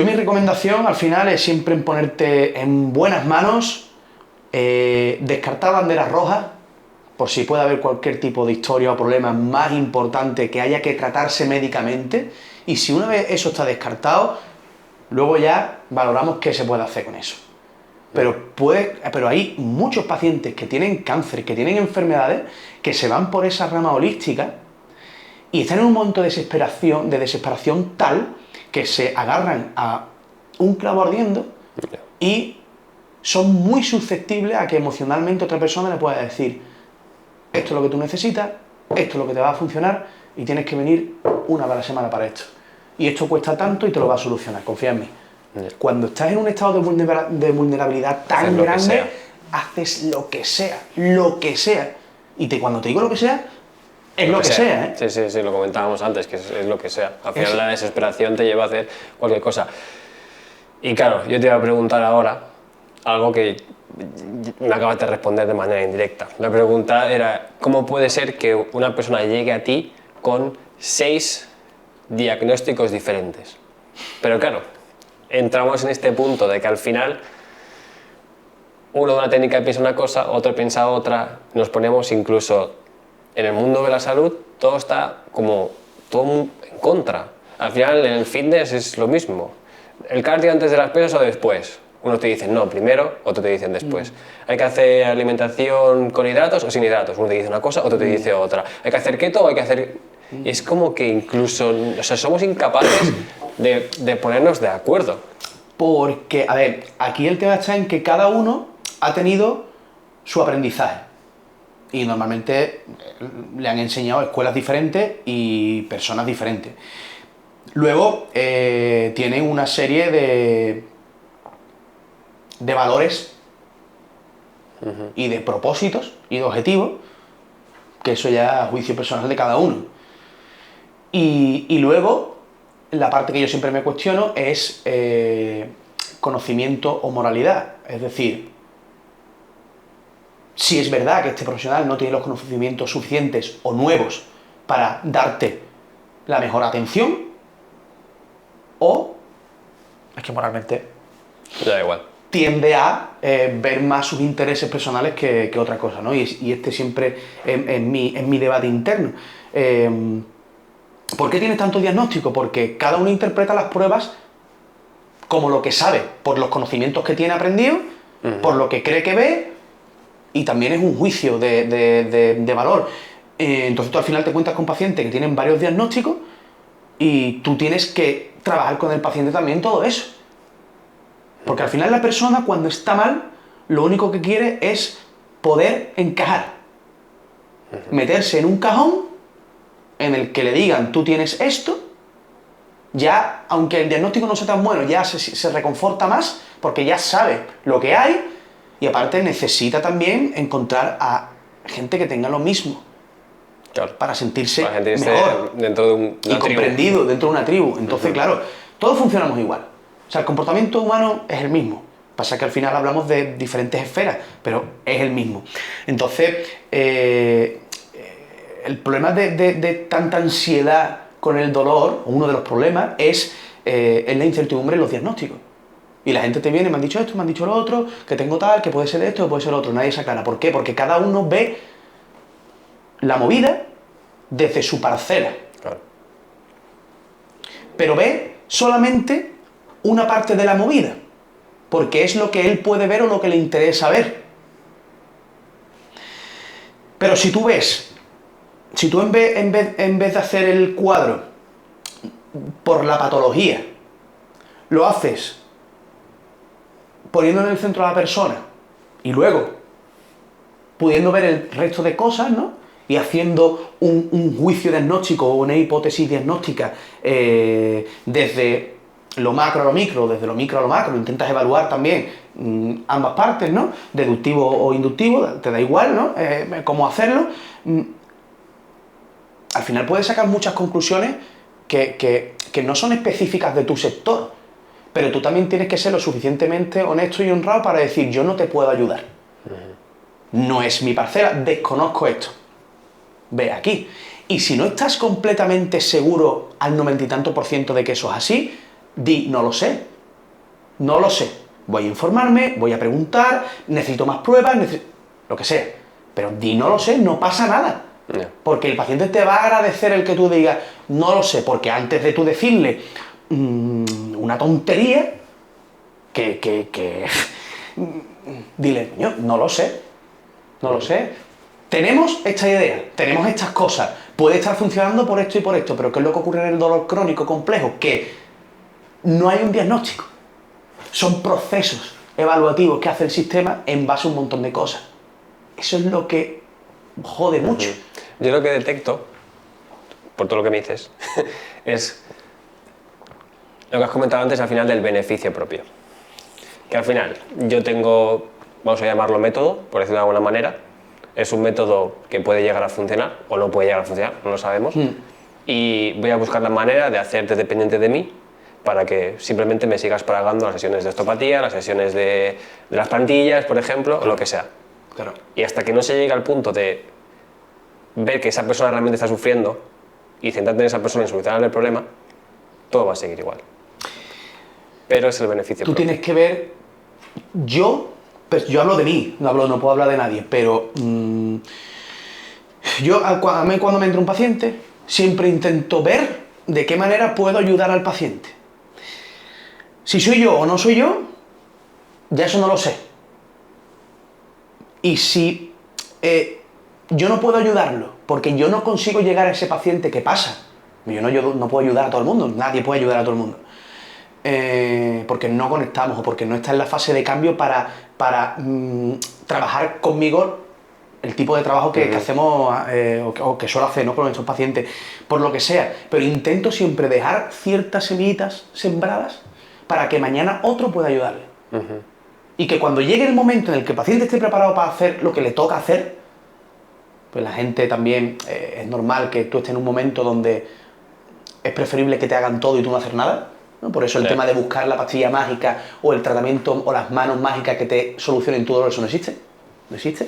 mi recomendación al final es siempre ponerte en buenas manos, descartar banderas rojas, por si puede haber cualquier tipo de historia o problema más importante que haya que tratarse médicamente, y si una vez eso está descartado, luego ya valoramos qué se puede hacer con eso. Pero hay muchos pacientes que tienen cáncer, que tienen enfermedades, que se van por esa rama holística y están en un momento de desesperación tal que se agarran a un clavo ardiendo y son muy susceptibles a que emocionalmente otra persona le pueda decir: esto es lo que tú necesitas, esto es lo que te va a funcionar y tienes que venir una vez a la semana para esto. Y esto cuesta tanto y te lo va a solucionar, confía en mí. Cuando estás en un estado de vulnerabilidad tan grande, haces lo que sea, lo que sea. Y cuando te digo lo que sea, es lo que sea, ¿eh? Sí, lo comentábamos antes, que es lo que sea. Al final la desesperación te lleva a hacer cualquier cosa. Y claro, yo te iba a preguntar ahora algo que me acabas de responder de manera indirecta. La pregunta era, ¿cómo puede ser que una persona llegue a ti con 6 diagnósticos diferentes? Pero claro, entramos en este punto de que al final uno de una técnica piensa una cosa, otro piensa otra, nos ponemos incluso en el mundo de la salud, todo está como todo en contra. Al final en el fitness es lo mismo. ¿El cardio antes de las pesas o después? Unos te dicen no, primero, otros te dicen después. ¿Hay que hacer alimentación con hidratos o sin hidratos? Uno te dice una cosa, otro te dice otra. ¿Hay que hacer keto o hay que hacer...? Y es como que incluso, o sea, somos incapaces de ponernos de acuerdo. Porque, a ver, aquí el tema está en que cada uno ha tenido su aprendizaje. Y normalmente le han enseñado escuelas diferentes y personas diferentes. Luego tiene una serie de valores y de propósitos y de objetivos, que eso ya es juicio personal de cada uno. Y luego, la parte que yo siempre me cuestiono es conocimiento o moralidad. Es decir, si es verdad que este profesional no tiene los conocimientos suficientes o nuevos para darte la mejor atención, o es que moralmente Da igual. tiende a ver más sus intereses personales que otra cosa, ¿no? Y este siempre en mi debate interno. ¿Por qué tienes tanto diagnóstico? Porque cada uno interpreta las pruebas como lo que sabe, por los conocimientos que tiene aprendido, por lo que cree que ve, y también es un juicio de valor. Entonces tú al final te cuentas con pacientes que tienen varios diagnósticos y tú tienes que trabajar con el paciente también todo eso. Porque al final la persona, cuando está mal, lo único que quiere es poder encajar. Meterse en un cajón en el que le digan, tú tienes esto, ya, aunque el diagnóstico no sea tan bueno, ya se reconforta más, porque ya sabe lo que hay, y aparte necesita también encontrar a gente que tenga lo mismo. Claro. Para sentirse mejor dentro de una tribu. Comprendido dentro de una tribu. Entonces, claro, todos funcionamos igual. O sea, el comportamiento humano es el mismo. Pasa que al final hablamos de diferentes esferas, pero es el mismo. Entonces, el problema de tanta ansiedad con el dolor, o uno de los problemas, es la incertidumbre en los diagnósticos. Y la gente te viene, me han dicho esto, me han dicho lo otro, que tengo tal, que puede ser esto, que puede ser lo otro. Nadie se aclara. ¿Por qué? Porque cada uno ve la movida desde su parcela. Claro. Pero ve solamente una parte de la movida, porque es lo que él puede ver o lo que le interesa ver. Pero si tú ves, si tú en vez de hacer el cuadro por la patología, lo haces poniendo en el centro a la persona y luego pudiendo ver el resto de cosas, ¿no? Y haciendo un juicio diagnóstico o una hipótesis diagnóstica desde lo macro a lo micro, desde lo micro a lo macro, intentas evaluar también ambas partes, ¿no? Deductivo o inductivo, te da igual, ¿no? Cómo hacerlo. Al final puedes sacar muchas conclusiones que no son específicas de tu sector, pero tú también tienes que ser lo suficientemente honesto y honrado para decir, yo no te puedo ayudar. No es mi parcela, desconozco esto. Ve aquí. Y si no estás completamente seguro al 90 y tanto % de que eso es así, di, no lo sé. No lo sé. Voy a informarme, voy a preguntar, necesito más pruebas, lo que sea. Pero di, no lo sé, no pasa nada. Porque el paciente te va a agradecer el que tú digas, no lo sé, porque antes de tú decirle una tontería, dile, no lo sé, no lo sé. Tenemos esta idea, tenemos estas cosas, puede estar funcionando por esto y por esto, pero ¿qué es lo que ocurre en el dolor crónico complejo? Que no hay un diagnóstico, son procesos evaluativos que hace el sistema en base a un montón de cosas. Eso es lo que jode mucho. Yo lo que detecto, por todo lo que me dices, es lo que has comentado antes al final del beneficio propio. Que al final yo tengo, vamos a llamarlo método, por decirlo de alguna manera. Es un método que puede llegar a funcionar o no puede llegar a funcionar, no lo sabemos. Y voy a buscar la manera de hacerte dependiente de mí para que simplemente me sigas pagando las sesiones de osteopatía, las sesiones de las plantillas, por ejemplo, o lo que sea. Claro. Y hasta que no se llegue al punto de ver que esa persona realmente está sufriendo y centrarte en esa persona y solucionar el problema, todo va a seguir igual. Pero es el beneficio Tú propio. tienes que ver, yo hablo de mí, no puedo hablar de nadie, pero a mí cuando me entra un paciente, siempre intento ver de qué manera puedo ayudar al paciente. Si soy yo o no soy yo, ya eso no lo sé. Y si yo no puedo ayudarlo, porque yo no consigo llegar a ese paciente, ¿qué pasa? Yo no puedo ayudar a todo el mundo, nadie puede ayudar a todo el mundo. Porque no conectamos o porque no está en la fase de cambio para trabajar conmigo el tipo de trabajo que hacemos o que suelo hacer, ¿no?, con nuestros pacientes, por lo que sea, pero intento siempre dejar ciertas semillitas sembradas para que mañana otro pueda ayudarle. Y que cuando llegue el momento en el que el paciente esté preparado para hacer lo que le toca hacer, pues la gente también, es normal que tú estés en un momento donde es preferible que te hagan todo y tú no hacer nada, ¿no? Por eso el tema de buscar la pastilla mágica o el tratamiento o las manos mágicas que te solucionen tu dolor, eso no existe. No existe.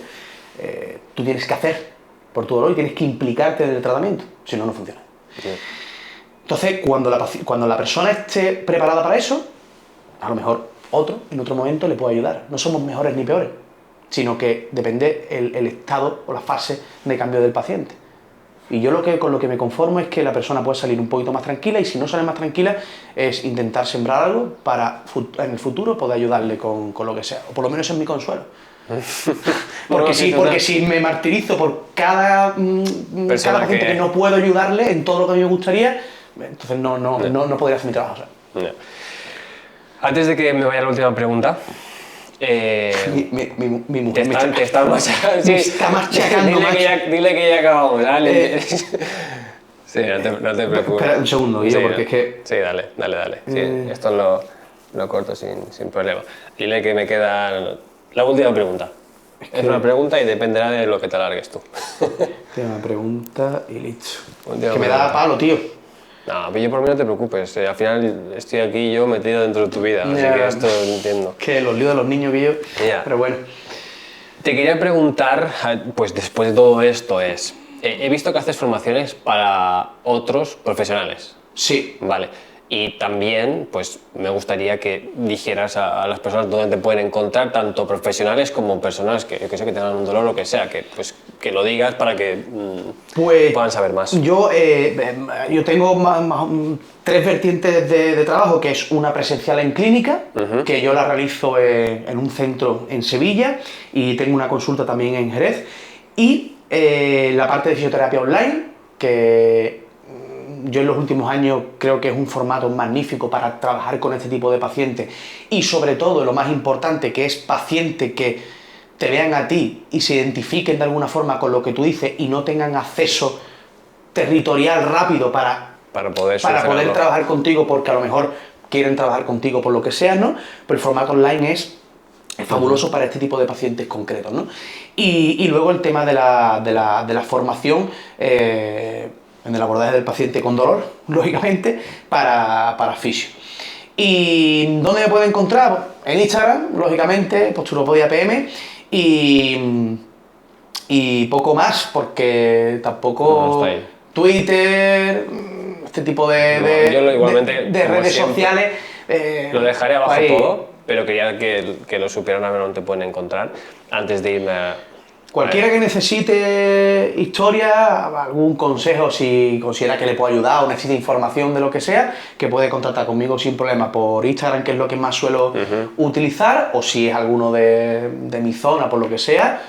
Tú tienes que hacer por tu dolor y tienes que implicarte en el tratamiento, si no, no funciona. Entonces, cuando la persona esté preparada para eso, a lo mejor otro, en otro momento, le puede ayudar. No somos mejores ni peores, sino que depende el estado o la fase de cambio del paciente. Y yo con lo que me conformo es que la persona pueda salir un poquito más tranquila, y si no sale más tranquila, es intentar sembrar algo para en el futuro poder ayudarle con lo que sea. O por lo menos es mi consuelo. Porque si me martirizo por cada paciente que no puedo ayudarle en todo lo que a mí me gustaría, entonces no podría hacer mi trabajo. Antes de que me vaya la última pregunta, mi mujer te está machacando. Dile que ya acabamos, ¿vale? Sí, no te preocupes. Espera un segundo, Guillo, porque es que... Sí, dale. Sí, esto lo corto sin problema. Dile que me queda la última pregunta. Es una pregunta y dependerá de lo que te alargues tú. Última pregunta y listo. Que me da palo, tío. No, pero yo por mí no te preocupes. Al final estoy aquí yo metido dentro de tu vida, así que esto lo entiendo. Que los líos de los niños, Guillo. Pero bueno. Te quería preguntar, pues después de todo esto he visto que haces formaciones para otros profesionales. Sí. Vale. Y también, pues, me gustaría que dijeras a las personas dónde te pueden encontrar, tanto profesionales como personas que tengan un dolor o lo que sea, que lo digas para que puedan saber más. Yo tengo tres vertientes de trabajo, que es una presencial en clínica, que yo la realizo en un centro en Sevilla, y tengo una consulta también en Jerez, y la parte de fisioterapia online, que yo en los últimos años creo que es un formato magnífico para trabajar con este tipo de pacientes, y sobre todo, lo más importante, que es pacientes que te vean a ti y se identifiquen de alguna forma con lo que tú dices y no tengan acceso territorial rápido para poder trabajar contigo, porque a lo mejor quieren trabajar contigo por lo que sea, ¿no? Pero el formato online es fabuloso para este tipo de pacientes concretos, ¿no? Y luego el tema de la formación en el abordaje del paciente con dolor, lógicamente, para fisio. ¿Y dónde me pueden encontrar? En Instagram, lógicamente, Posturopodia PM, y poco más, porque tampoco Twitter, este tipo de redes sociales. Lo dejaré abajo todo, pero quería que lo supieran a ver dónde te pueden encontrar antes de irme a... Cualquiera que necesite historia, algún consejo, si considera que le puedo ayudar o necesita información de lo que sea, que puede contactar conmigo sin problema por Instagram, que es lo que más suelo utilizar, o si es alguno de mi zona, por lo que sea,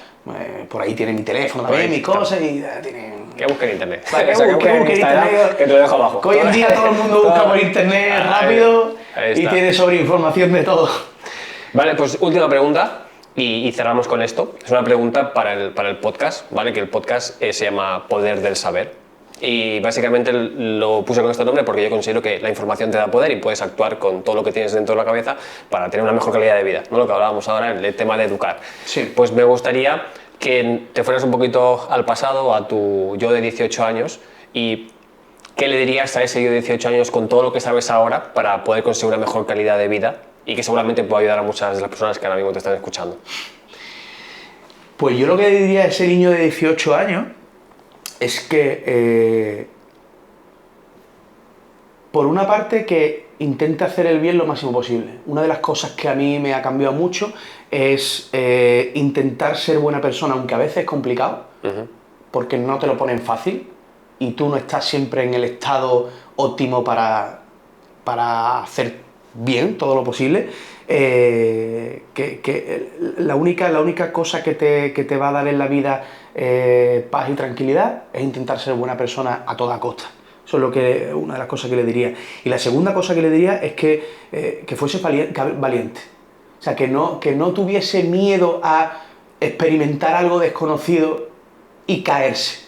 por ahí tiene mi teléfono también, mis cosas, y tienen... Que busquen internet. Que busquen internet. Que te lo dejo abajo. Que hoy en día todo el mundo busca por internet rápido y tiene sobre información de todo. Vale, pues última pregunta. Y cerramos con esto. Es una pregunta para el podcast, ¿vale? Que el podcast se llama Poder del Saber. Y básicamente lo puse con este nombre porque yo considero que la información te da poder y puedes actuar con todo lo que tienes dentro de la cabeza para tener una mejor calidad de vida, ¿no? Lo que hablábamos ahora, el tema de educar. Sí. Pues me gustaría que te fueras un poquito al pasado, a tu yo de 18 años, y ¿qué le dirías a ese yo de 18 años con todo lo que sabes ahora para poder conseguir una mejor calidad de vida y que seguramente pueda ayudar a muchas de las personas que ahora mismo te están escuchando? Pues yo lo que le diría a ese niño de 18 años es que, por una parte, que intente hacer el bien lo máximo posible. Una de las cosas que a mí me ha cambiado mucho es intentar ser buena persona, aunque a veces es complicado, porque no te lo ponen fácil y tú no estás siempre en el estado óptimo para hacer bien todo lo posible. La única cosa que te va a dar en la vida paz y tranquilidad es intentar ser buena persona a toda costa. Eso es una de las cosas que le diría. Y la segunda cosa que le diría es que fuese valiente. O sea, que no tuviese miedo a experimentar algo desconocido y caerse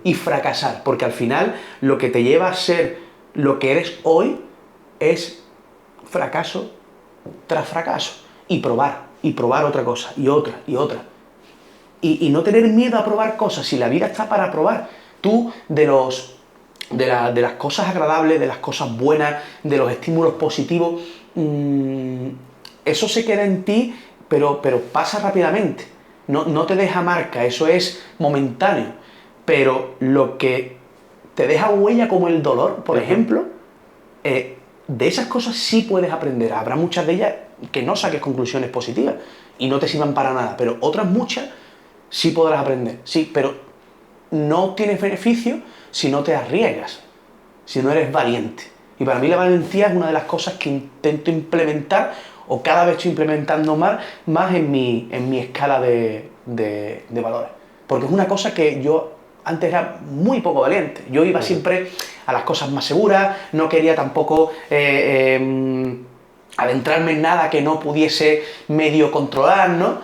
y fracasar, porque al final lo que te lleva a ser lo que eres hoy es fracaso tras fracaso y probar otra cosa y otra y otra y no tener miedo a probar cosas. Si la vida está para probar, tú de las cosas agradables, de las cosas buenas, de los estímulos positivos, eso se queda en ti, pero pasa rápidamente. No te deja marca, eso es momentáneo. Pero lo que te deja huella, como el dolor, por ejemplo, de esas cosas sí puedes aprender. Habrá muchas de ellas que no saques conclusiones positivas y no te sirvan para nada, pero otras muchas sí podrás aprender. Sí, pero no tienes beneficio si no te arriesgas, si no eres valiente. Y para mí la valentía es una de las cosas que intento implementar, o cada vez estoy implementando más en mi escala de valores. Porque es una cosa que yo antes era muy poco valiente. Yo iba siempre a las cosas más seguras, no quería tampoco adentrarme en nada que no pudiese medio controlar, ¿no?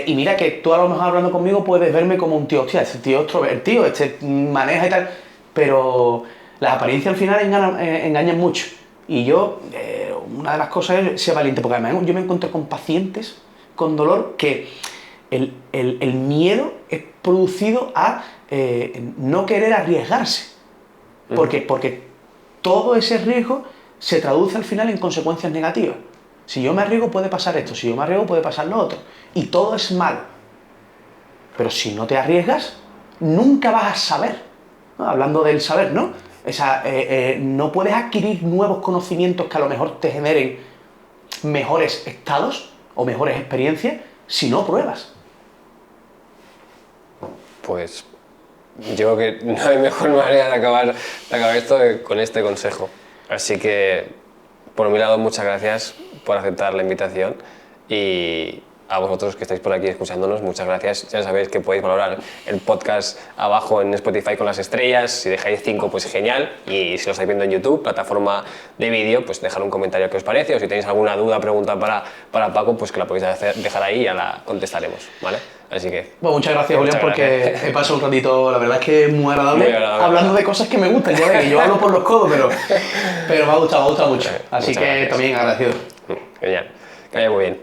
Y mira que tú a lo mejor hablando conmigo puedes verme como un tío, hostia, este tío es extrovertido, este maneja y tal, pero las apariencias al final engañan mucho. Y yo, una de las cosas es ser valiente, porque además yo me encontré con pacientes con dolor que el miedo es producido a no querer arriesgarse. Porque todo ese riesgo se traduce al final en consecuencias negativas. Si yo me arriesgo puede pasar esto, si yo me arriesgo puede pasar lo otro. Y todo es malo. Pero si no te arriesgas, nunca vas a saber, ¿no? Hablando del saber, ¿no? No puedes adquirir nuevos conocimientos que a lo mejor te generen mejores estados o mejores experiencias si no pruebas. Pues yo creo que no hay mejor manera de acabar esto que con este consejo. Así que, por mi lado, muchas gracias por aceptar la invitación, y a vosotros que estáis por aquí escuchándonos, muchas gracias. Ya sabéis que podéis valorar el podcast abajo en Spotify con las estrellas. Si dejáis 5, pues genial. Y si lo estáis viendo en YouTube, plataforma de vídeo, pues dejad un comentario qué os parece. O si tenéis alguna duda, pregunta para Paco, pues que la podéis dejar ahí y ya la contestaremos, ¿vale? Así que... Bueno, muchas gracias, Julián, porque he pasado un ratito, la verdad es que muy agradable, hablando de cosas que me gustan. Ya ves que yo hablo por los codos, pero me ha gustado mucho. Así que también agradecido. Genial. Que vaya muy bien.